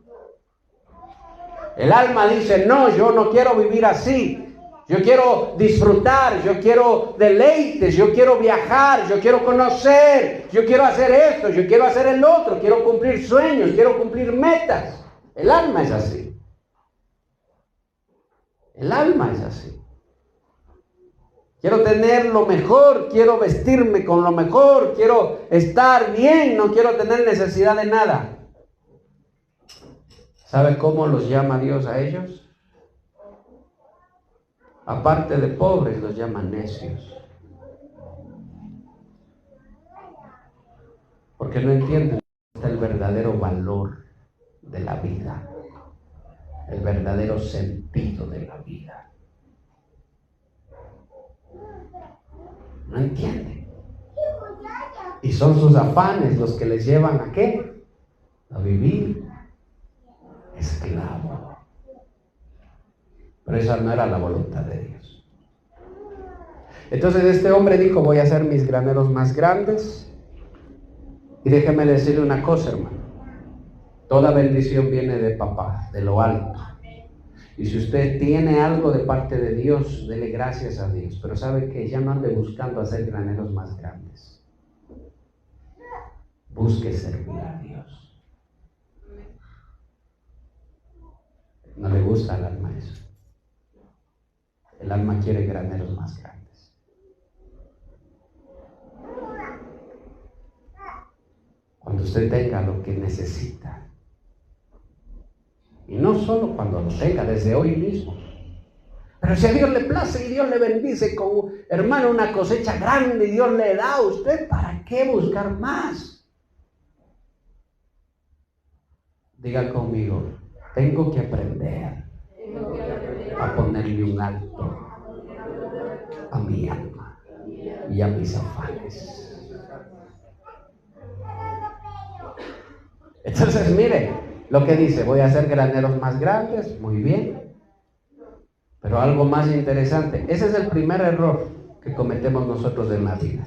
El alma dice no, yo no quiero vivir así. Yo quiero disfrutar, yo quiero deleites, yo quiero viajar, yo quiero conocer, yo quiero hacer esto, yo quiero hacer el otro, quiero cumplir sueños, quiero cumplir metas. El alma es así. El alma es así. Quiero tener lo mejor, quiero vestirme con lo mejor, quiero estar bien, no quiero tener necesidad de nada. ¿Sabe cómo los llama Dios a ellos? Aparte de pobres, los llama necios. Porque no entienden el verdadero valor de la vida, el verdadero sentido de la vida. No entienden. Y son sus afanes los que les llevan ¿a qué? A vivir esclavos. Pero esa no era la voluntad de Dios. Entonces este hombre dijo, voy a hacer mis graneros más grandes. Y déjeme decirle una cosa, hermano. Toda bendición viene de papá, de lo alto. Y si usted tiene algo de parte de Dios, dele gracias a Dios. Pero sabe que ya no ande buscando hacer graneros más grandes. Busque servir a Dios. No le gusta al alma eso. El alma quiere graneros más grandes. Cuando usted tenga lo que necesita. Y no solo cuando lo tenga, desde hoy mismo. Pero si a Dios le place y Dios le bendice con, hermano, una cosecha grande y Dios le da a usted, ¿para qué buscar más? Diga conmigo, tengo que aprender a ponerle un alto a mi alma y a mis afanes. Entonces mire lo que dice, voy a hacer graneros más grandes, muy bien, pero algo más interesante, ese es el primer error que cometemos nosotros en la vida,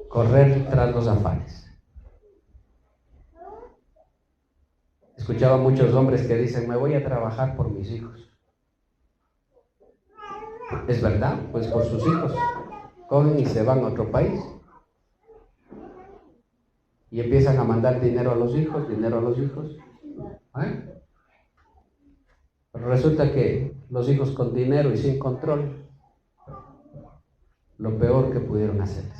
correr tras los afanes. Escuchaba a muchos hombres que dicen, me voy a trabajar por mis hijos. Es verdad, pues por sus hijos. Cogen y se van a otro país. Y empiezan a mandar dinero a los hijos. ¿Eh? Pero resulta que los hijos con dinero y sin control, lo peor que pudieron hacerles.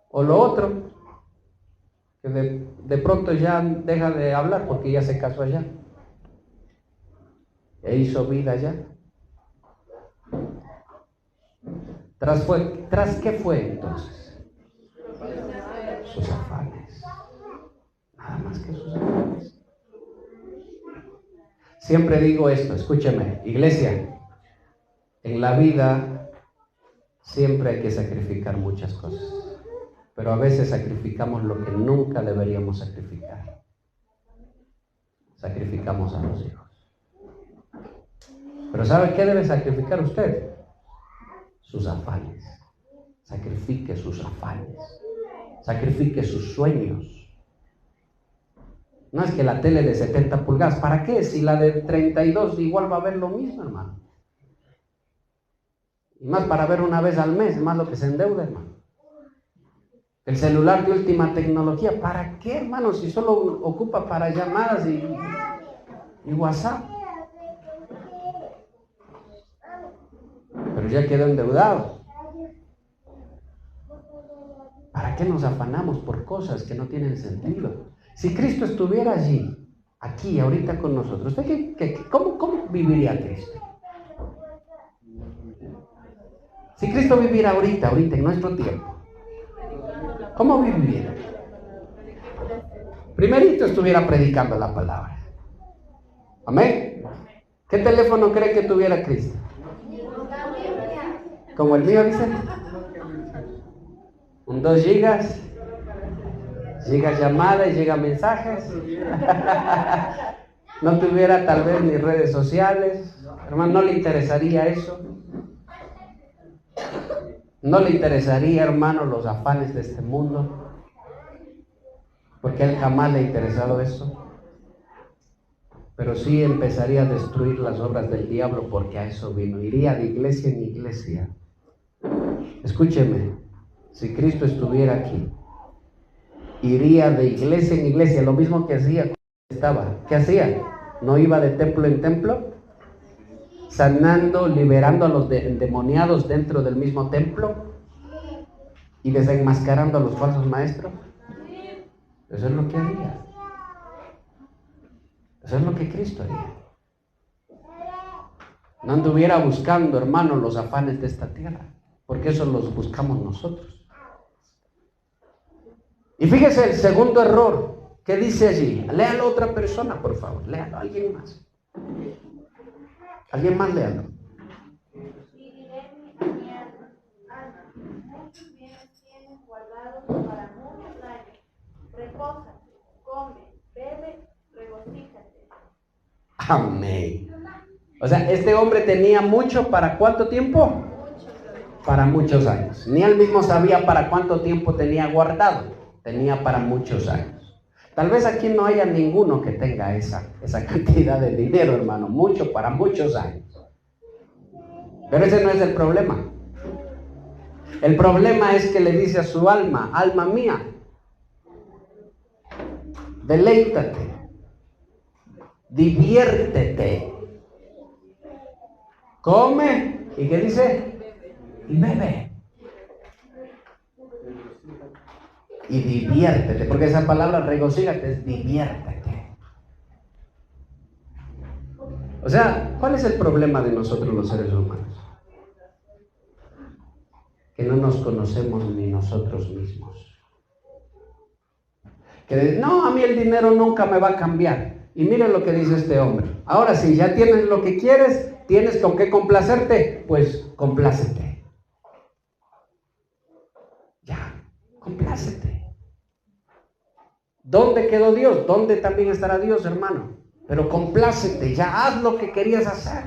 O lo otro, que de pronto ya deja de hablar porque ya se casó allá. E hizo vida allá. ¿Tras qué fue entonces? Sus afanes. Nada más que sus afanes. Siempre digo esto, escúcheme, iglesia. En la vida siempre hay que sacrificar muchas cosas. Pero a veces sacrificamos lo que nunca deberíamos sacrificar. Sacrificamos a los hijos. Pero ¿sabe qué debe sacrificar usted? Sus afanes. Sacrifique sus afanes. Sacrifique sus sueños. No es que la tele de 70 pulgadas, ¿para qué? Si la de 32 igual va a ver lo mismo, hermano. Y más para ver una vez al mes, más lo que se endeuda, hermano. El celular de última tecnología, ¿para qué, hermano? Si solo ocupa para llamadas y WhatsApp. Pero ya quedó endeudado. ¿Para qué nos afanamos por cosas que no tienen sentido? Si Cristo estuviera allí, aquí, ahorita con nosotros, ¿cómo viviría Cristo? Si Cristo viviera ahorita en nuestro tiempo, ¿cómo viviría? Primerito estuviera predicando la palabra. Amén. ¿Qué teléfono cree que tuviera Cristo? Como el mío, dice. Un 2 gigas. Llega llamada y llega mensajes. no tuviera tal vez ni redes sociales, hermano, ¿no le interesaría eso? ¿No le interesaría, hermano, los afanes de este mundo? Porque a él jamás le ha interesado eso. Pero sí empezaría a destruir las obras del diablo, porque a eso vino. Iría de iglesia en iglesia. Escúcheme, si Cristo estuviera aquí, iría de iglesia en iglesia, lo mismo que hacía cuando estaba. ¿Qué hacía? ¿No iba de templo en templo? Sanando, liberando a los endemoniados dentro del mismo templo y desenmascarando a los falsos maestros. Eso es lo que haría. Eso es lo que Cristo haría. No anduviera buscando, hermano, los afanes de esta tierra, porque eso los buscamos nosotros. Y fíjese el segundo error. ¿Qué dice allí? Léalo a otra persona, por favor. Léalo a alguien más. Alguien más, léalo. Y diré a mi alma, muchos bienes tienes guardados para muchos años. Repósate, come, bebe, regocíjate. Amén. O sea, este hombre tenía mucho, ¿para cuánto tiempo? Para muchos años. Ni él mismo sabía para cuánto tiempo tenía guardado. Tenía para muchos años. Tal vez aquí no haya ninguno que tenga esa cantidad de dinero, hermano. Mucho para muchos años. Pero ese no es el problema. El problema es que le dice a su alma, alma mía, deleítate, diviértete, come, ¿y qué dice? Y bebe. Y diviértete, porque esa palabra regocíjate es diviértete. O sea, ¿cuál es el problema de nosotros los seres humanos? Que no nos conocemos ni nosotros mismos. Que no, a mí el dinero nunca me va a cambiar. Y miren lo que dice este hombre. Ahora sí, ya tienes lo que quieres, tienes con qué complacerte, pues complácete. Ya, complácete. ¿Dónde quedó Dios? ¿Dónde también estará Dios, hermano? Pero complácete, ya haz lo que querías hacer.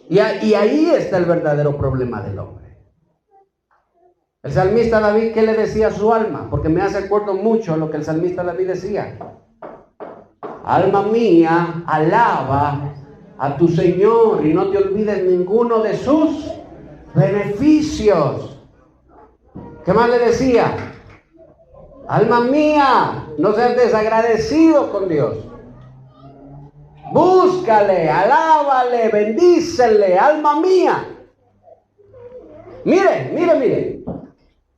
Y ahí está el verdadero problema del hombre. El salmista David, ¿qué le decía a su alma? Porque me hace acuerdo mucho a lo que el salmista David decía. Alma mía, alaba a tu Señor y no te olvides ninguno de sus beneficios. ¿Qué más le decía? Alma mía, no seas desagradecido con Dios. Búscale, alábale, bendícele, alma mía. Mire.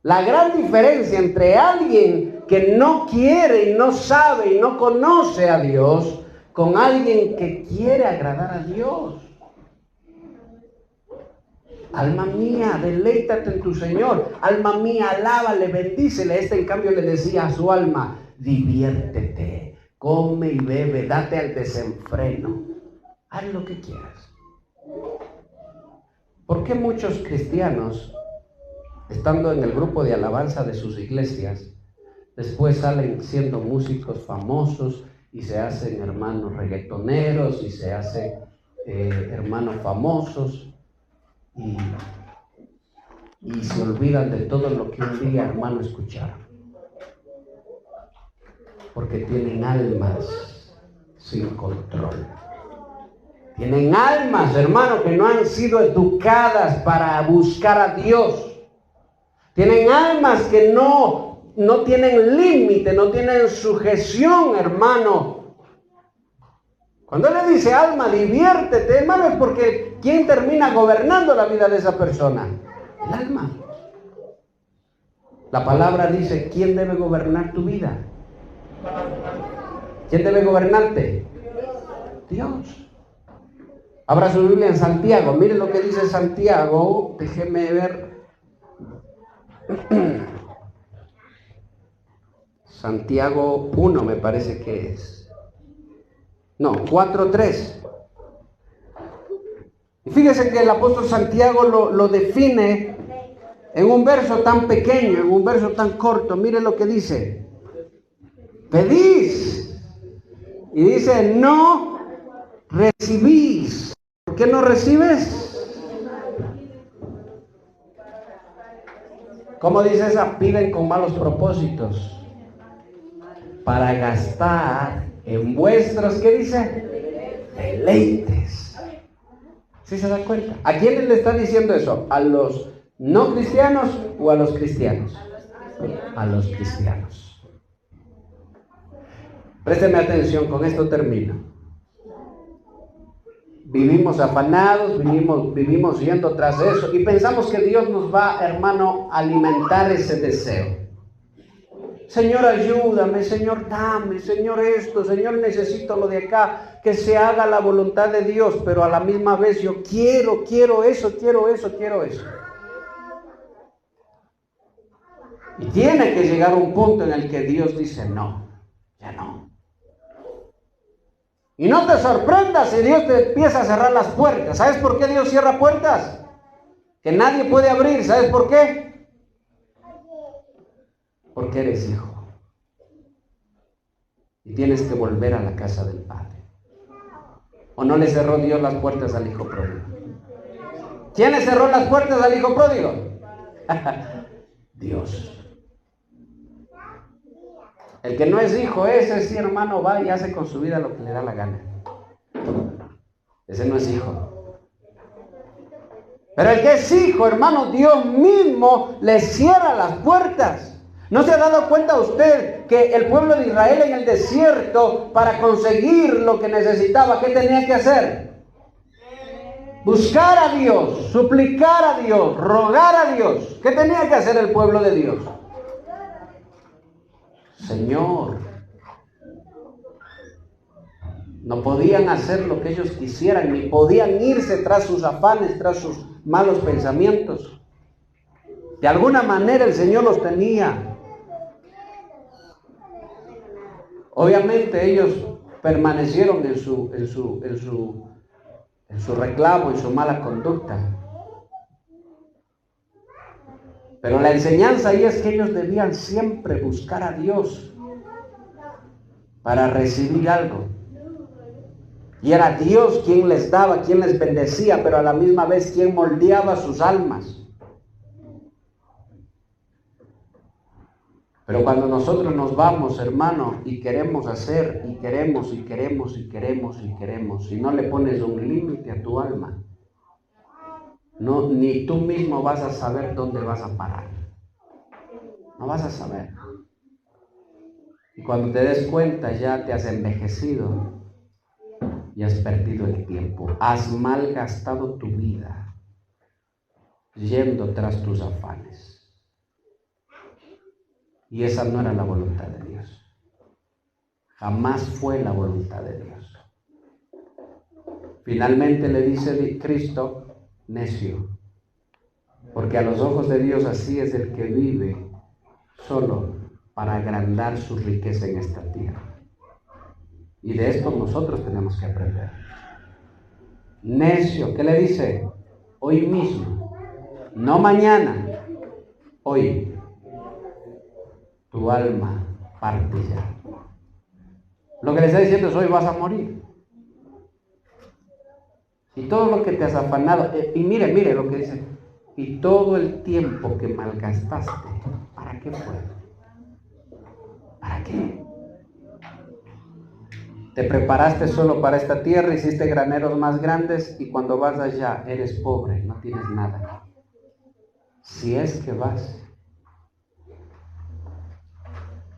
La gran diferencia entre alguien que no quiere y no sabe y no conoce a Dios con alguien que quiere agradar a Dios. Alma mía, deleítate en tu Señor. Alma mía, alábale, bendícele. Este en cambio le decía a su alma, diviértete, come y bebe, date al desenfreno. Haz lo que quieras. ¿Por qué muchos cristianos, estando en el grupo de alabanza de sus iglesias, después salen siendo músicos famosos y se hacen hermanos reggaetoneros y se hacen hermanos famosos? Y se olvidan de todo lo que un día, hermano, escucharon. Porque tienen almas sin control. Tienen almas, hermano, que no han sido educadas para buscar a Dios. Tienen almas que no tienen límite, no tienen sujeción, hermano. Cuando él le dice alma, diviértete, hermano, es porque ¿quién termina gobernando la vida de esa persona? El alma. La palabra dice, ¿quién debe gobernar tu vida? ¿Quién debe gobernarte? Dios. Abra su Biblia en Santiago. Miren lo que dice Santiago. Déjeme ver. Santiago 1 me parece que es. No, 4:3. Y fíjense que el apóstol Santiago lo define en un verso tan pequeño, en un verso tan corto. Miren lo que dice. Pedís Y dice, no recibís. ¿Por qué no recibes? ¿Cómo dice esa? Piden con malos propósitos para gastar en vuestros, ¿qué dice? Deleites. ¿Sí se da cuenta? ¿A quiénes le está diciendo eso? ¿A los no cristianos o a los cristianos? A los cristianos. Présteme atención, con esto termino. Vivimos afanados, vivimos yendo tras eso y pensamos que Dios nos va, hermano, a alimentar ese deseo. Señor, ayúdame, Señor, dame, Señor, esto, Señor, necesito lo de acá, que se haga la voluntad de Dios, pero a la misma vez yo quiero eso. Y tiene que llegar un punto en el que Dios dice, no, ya no. Y no te sorprendas si Dios te empieza a cerrar las puertas. ¿Sabes por qué Dios cierra puertas? Que nadie puede abrir. ¿Sabes por qué? Porque eres hijo. Y tienes que volver a la casa del Padre. ¿O no le cerró Dios las puertas al hijo pródigo? ¿Quién le cerró las puertas al hijo pródigo? Dios. El que no es hijo, ese sí, hermano, va y hace con su vida lo que le da la gana. Ese no es hijo. Pero el que es hijo, hermano, Dios mismo le cierra las puertas. ¿No se ha dado cuenta usted que el pueblo de Israel en el desierto, para conseguir lo que necesitaba, qué tenía que hacer? Buscar a Dios, suplicar a Dios, rogar a Dios. ¿Qué tenía que hacer el pueblo de Dios? Señor, no podían hacer lo que ellos quisieran, ni podían irse tras sus afanes, tras sus malos pensamientos. De alguna manera el Señor los tenía. Obviamente ellos permanecieron en su reclamo, en su mala conducta. Pero la enseñanza ahí es que ellos debían siempre buscar a Dios para recibir algo. Y era Dios quien les daba, quien les bendecía, pero a la misma vez quien moldeaba sus almas. Pero cuando nosotros nos vamos, hermano, y queremos hacer, y queremos, si no le pones un límite a tu alma, no, ni tú mismo vas a saber dónde vas a parar. No vas a saber. Y cuando te des cuenta, ya te has envejecido y has perdido el tiempo. Has malgastado tu vida yendo tras tus afanes. Y esa no era la voluntad de Dios. Jamás fue la voluntad de Dios. Finalmente le dice Cristo, necio, porque a los ojos de Dios así es el que vive solo para agrandar su riqueza en esta tierra. Y de esto nosotros tenemos que aprender. Necio, ¿qué le dice? Hoy mismo, no mañana, hoy, tu alma parte ya. Lo que le está diciendo es, hoy vas a morir. Y todo lo que te has afanado, y mire lo que dice, y todo el tiempo que malgastaste, ¿para qué fue? ¿Para qué? Te preparaste solo para esta tierra, hiciste graneros más grandes y cuando vas allá eres pobre, no tienes nada. Si es que vas.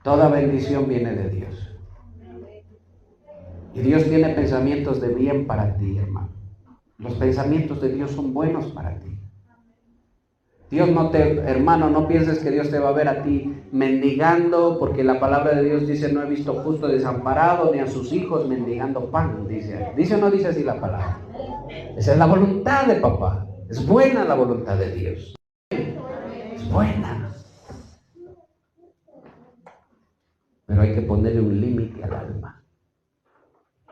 Toda bendición viene de Dios. Y Dios tiene pensamientos de bien para ti, hermano. Los pensamientos de Dios son buenos para ti. Dios hermano, no pienses que Dios te va a ver a ti mendigando, porque la palabra de Dios dice, no he visto justo desamparado, ni a sus hijos mendigando pan, dice. ¿Dice o no dice así la palabra? Esa es la voluntad de papá. Es buena la voluntad de Dios. Es buena. Pero hay que ponerle un límite al alma.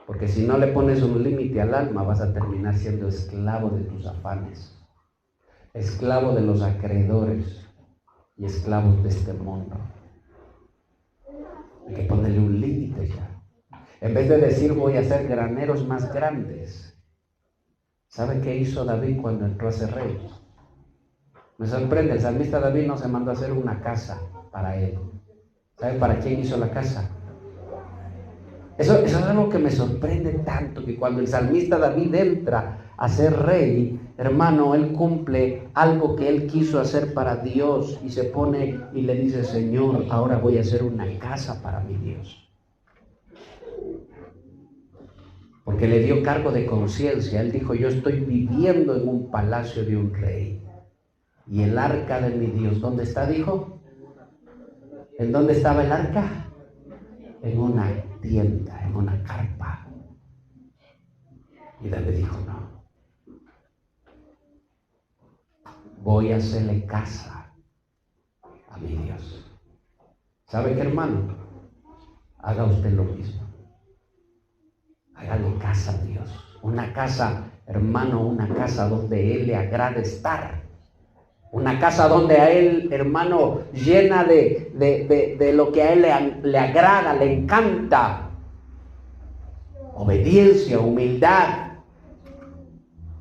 Porque si no le pones un límite al alma, vas a terminar siendo esclavo de tus afanes, esclavo de los acreedores y esclavos de este mundo. Hay que ponerle un límite ya. En vez de decir voy a hacer graneros más grandes, ¿sabe qué hizo David cuando entró a ser rey? Me sorprende, el salmista David no se mandó a hacer una casa para él. ¿Sabe para quién hizo la casa? Eso es algo que me sorprende tanto, que cuando el salmista David entra a ser rey, hermano, él cumple algo que él quiso hacer para Dios y se pone y le dice, Señor, ahora voy a hacer una casa para mi Dios. Porque le dio cargo de conciencia. Él dijo, yo estoy viviendo en un palacio de un rey. Y el arca de mi Dios, ¿dónde está? Dijo. ¿En dónde estaba el arca? En una tienda, en una carpa. Y David dijo, no. Voy a hacerle casa a mi Dios. ¿Sabe qué, hermano? Haga usted lo mismo. Hágale casa a Dios. Una casa, hermano, una casa donde Él le agrade estar. Una casa donde a Él, hermano, llena de lo que a Él le agrada, le encanta. Obediencia, humildad.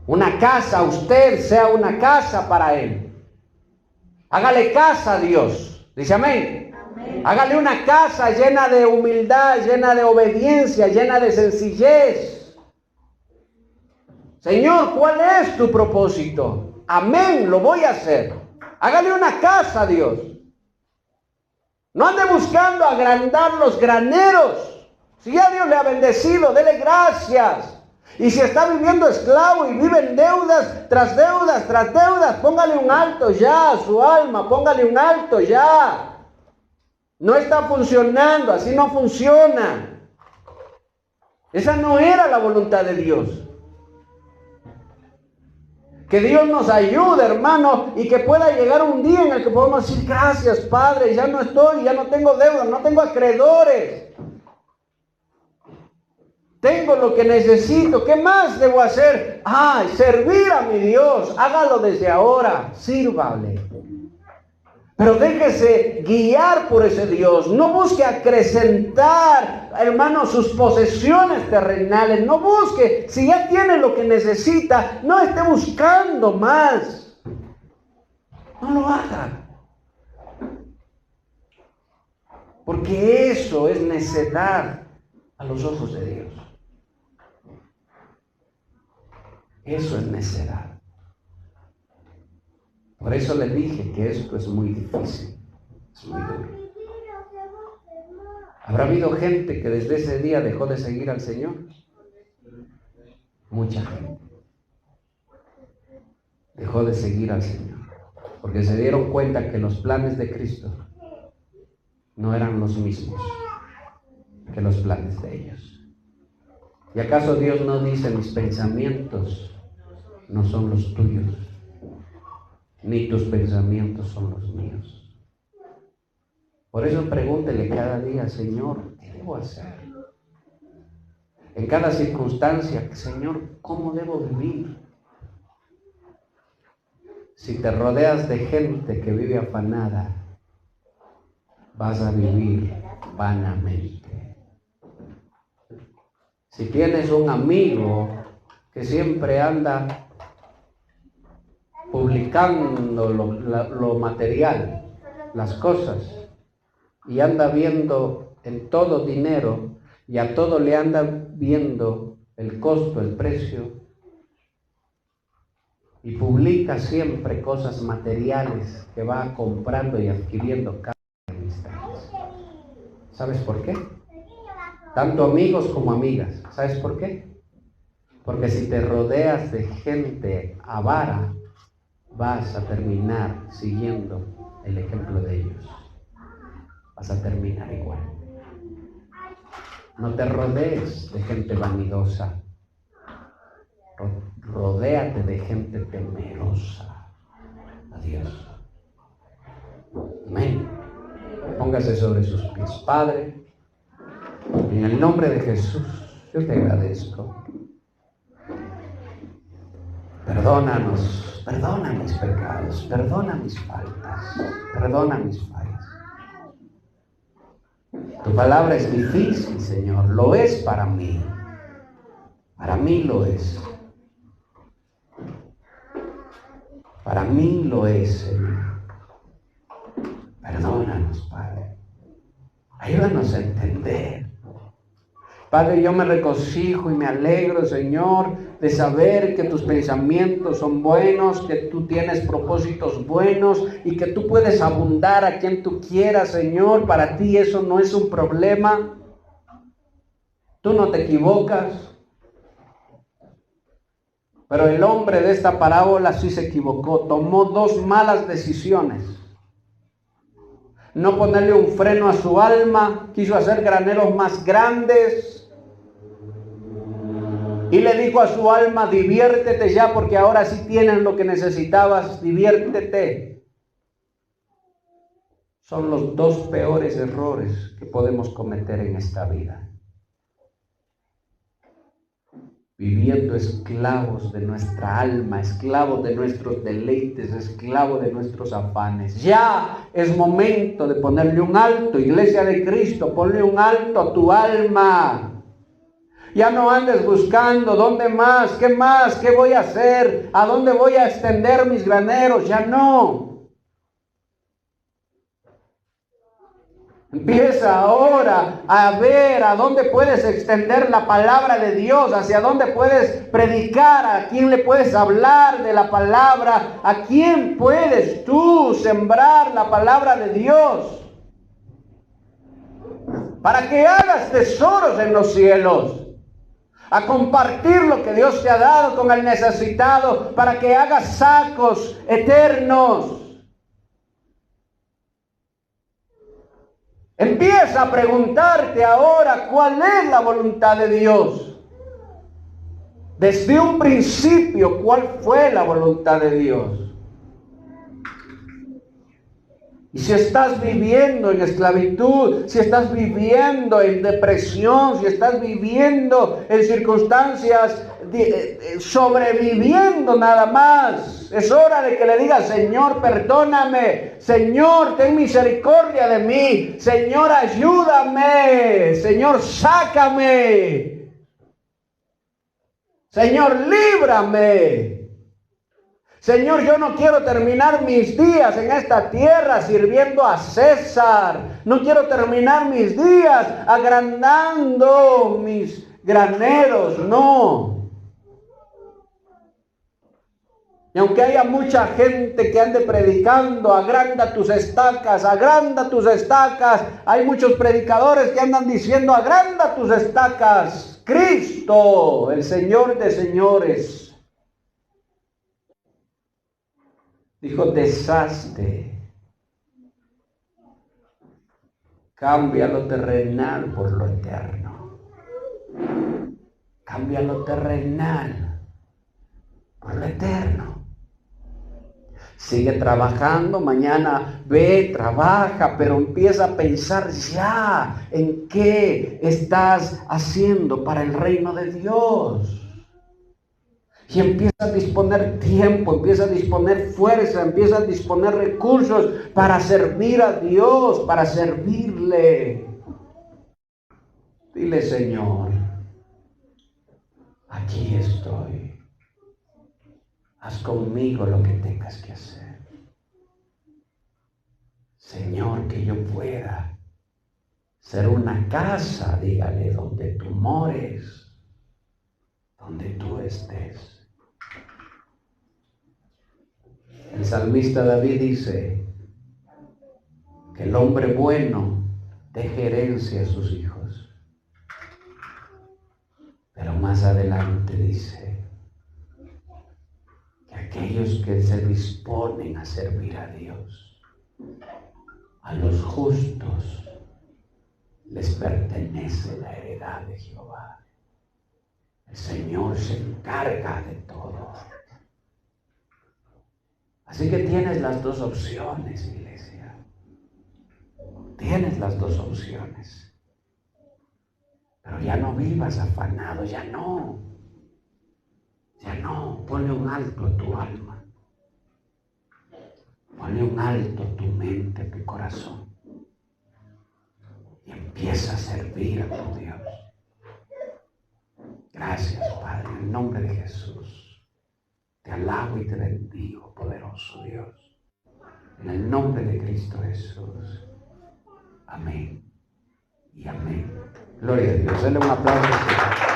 Una casa, usted sea una casa para Él. Hágale casa a Dios. Dice amén. Amén. Hágale una casa llena de humildad, llena de obediencia, llena de sencillez. Señor, ¿cuál es tu propósito? Amén, lo voy a hacer. Hágale una casa a Dios. No ande buscando agrandar los graneros. Si ya Dios le ha bendecido, dele gracias. Y si está viviendo esclavo y vive en deudas, tras deudas, póngale un alto ya a su alma, póngale un alto ya. No está funcionando, así no funciona. Esa no era la voluntad de Dios. Que Dios nos ayude, hermano, y que pueda llegar un día en el que podamos decir, gracias, Padre, ya no tengo deudas, no tengo acreedores. Tengo lo que necesito. ¿Qué más debo hacer? Servir a mi Dios. Hágalo desde ahora. Sírvale. Pero déjese guiar por ese Dios. No busque acrecentar, hermano, sus posesiones terrenales. No busque, si ya tiene lo que necesita, no esté buscando más. No lo haga. Porque eso es necedad a los ojos de Dios. Eso es necedad. Por eso le dije que esto es muy difícil, es muy duro. ¿Habrá habido gente que desde ese día dejó de seguir al Señor? Mucha gente dejó de seguir al Señor, porque se dieron cuenta que los planes de Cristo no eran los mismos que los planes de ellos. ¿Y acaso Dios no dice, mis pensamientos no son los tuyos, ni tus pensamientos son los míos? Por eso pregúntele cada día, Señor, ¿qué debo hacer? En cada circunstancia, Señor, ¿cómo debo vivir? Si te rodeas de gente que vive afanada, vas a vivir vanamente. Si tienes un amigo que siempre anda publicando lo material, las cosas, y anda viendo en todo dinero, y a todo le anda viendo el costo, el precio, y publica siempre cosas materiales que va comprando y adquiriendo cada instante. ¿Sabes por qué? Tanto amigos como amigas. ¿Sabes por qué? Porque si te rodeas de gente avara, vas a terminar siguiendo el ejemplo de ellos. Vas a terminar igual. No te rodees de gente vanidosa. Rodéate de gente temerosa a Dios. Amén. Póngase sobre sus pies. Padre, en el nombre de Jesús, yo te agradezco. Perdónanos, perdona mis pecados, perdona mis faltas, perdona mis fallas. Tu palabra es difícil, Señor. Lo es para mí. Para mí lo es. Para mí lo es, Señor. Perdónanos, Padre. Ayúdanos a entender. Padre, yo me regocijo y me alegro, Señor, de saber que tus pensamientos son buenos, que tú tienes propósitos buenos y que tú puedes abundar a quien tú quieras, Señor. Para ti eso no es un problema. Tú no te equivocas. Pero el hombre de esta parábola sí se equivocó. Tomó dos malas decisiones. No ponerle un freno a su alma. Quiso hacer graneros más grandes. Y le dijo a su alma, diviértete ya porque ahora sí tienes lo que necesitabas, diviértete. Son los dos peores errores que podemos cometer en esta vida. Viviendo esclavos de nuestra alma, esclavos de nuestros deleites, esclavos de nuestros afanes. Ya es momento de ponerle un alto, Iglesia de Cristo, ponle un alto a tu alma. Ya no andes buscando dónde más, qué voy a hacer, a dónde voy a extender mis graneros, ya no. Empieza ahora a ver a dónde puedes extender la palabra de Dios, hacia dónde puedes predicar, a quién le puedes hablar de la palabra, a quién puedes tú sembrar la palabra de Dios, para que hagas tesoros en los cielos. A compartir lo que Dios te ha dado con el necesitado, para que hagas sacos eternos. Empieza a preguntarte ahora cuál es la voluntad de Dios. Desde un principio, ¿cuál fue la voluntad de Dios? Y si estás viviendo en esclavitud, si estás viviendo en depresión, si estás viviendo en circunstancias, sobreviviendo nada más, es hora de que le digas, Señor, perdóname, Señor, ten misericordia de mí, Señor, ayúdame, Señor, sácame, Señor, líbrame. Señor, yo no quiero terminar mis días en esta tierra sirviendo a César. No quiero terminar mis días agrandando mis graneros, no. Y aunque haya mucha gente que ande predicando, agranda tus estacas, hay muchos predicadores que andan diciendo, agranda tus estacas. Cristo, el Señor de señores, dijo, deshazte, cambia lo terrenal por lo eterno. Cambia lo terrenal por lo eterno. Sigue trabajando, mañana ve, trabaja, pero empieza a pensar ya en qué estás haciendo para el reino de Dios. Y empieza a disponer tiempo, empieza a disponer fuerza, empieza a disponer recursos para servir a Dios, para servirle. Dile, Señor, aquí estoy. Haz conmigo lo que tengas que hacer. Señor, que yo pueda ser una casa, dígale, donde tú mores, donde tú estés. El salmista David dice que el hombre bueno deje herencia a sus hijos. Pero más adelante dice que aquellos que se disponen a servir a Dios, a los justos, les pertenece la heredad de Jehová. El Señor se encarga de todo. Así que tienes las dos opciones, iglesia. Tienes las dos opciones. Pero ya no vivas afanado, ya no. Ya no. Ponle un alto a tu alma. Ponle un alto a tu mente, a tu corazón. y empieza a servir a tu Dios. Gracias, Padre, en el nombre de Jesús. Te alabo y te bendigo, poderoso Dios. En el nombre de Cristo Jesús. Amén y amén. Gloria a Dios. Denle un aplauso.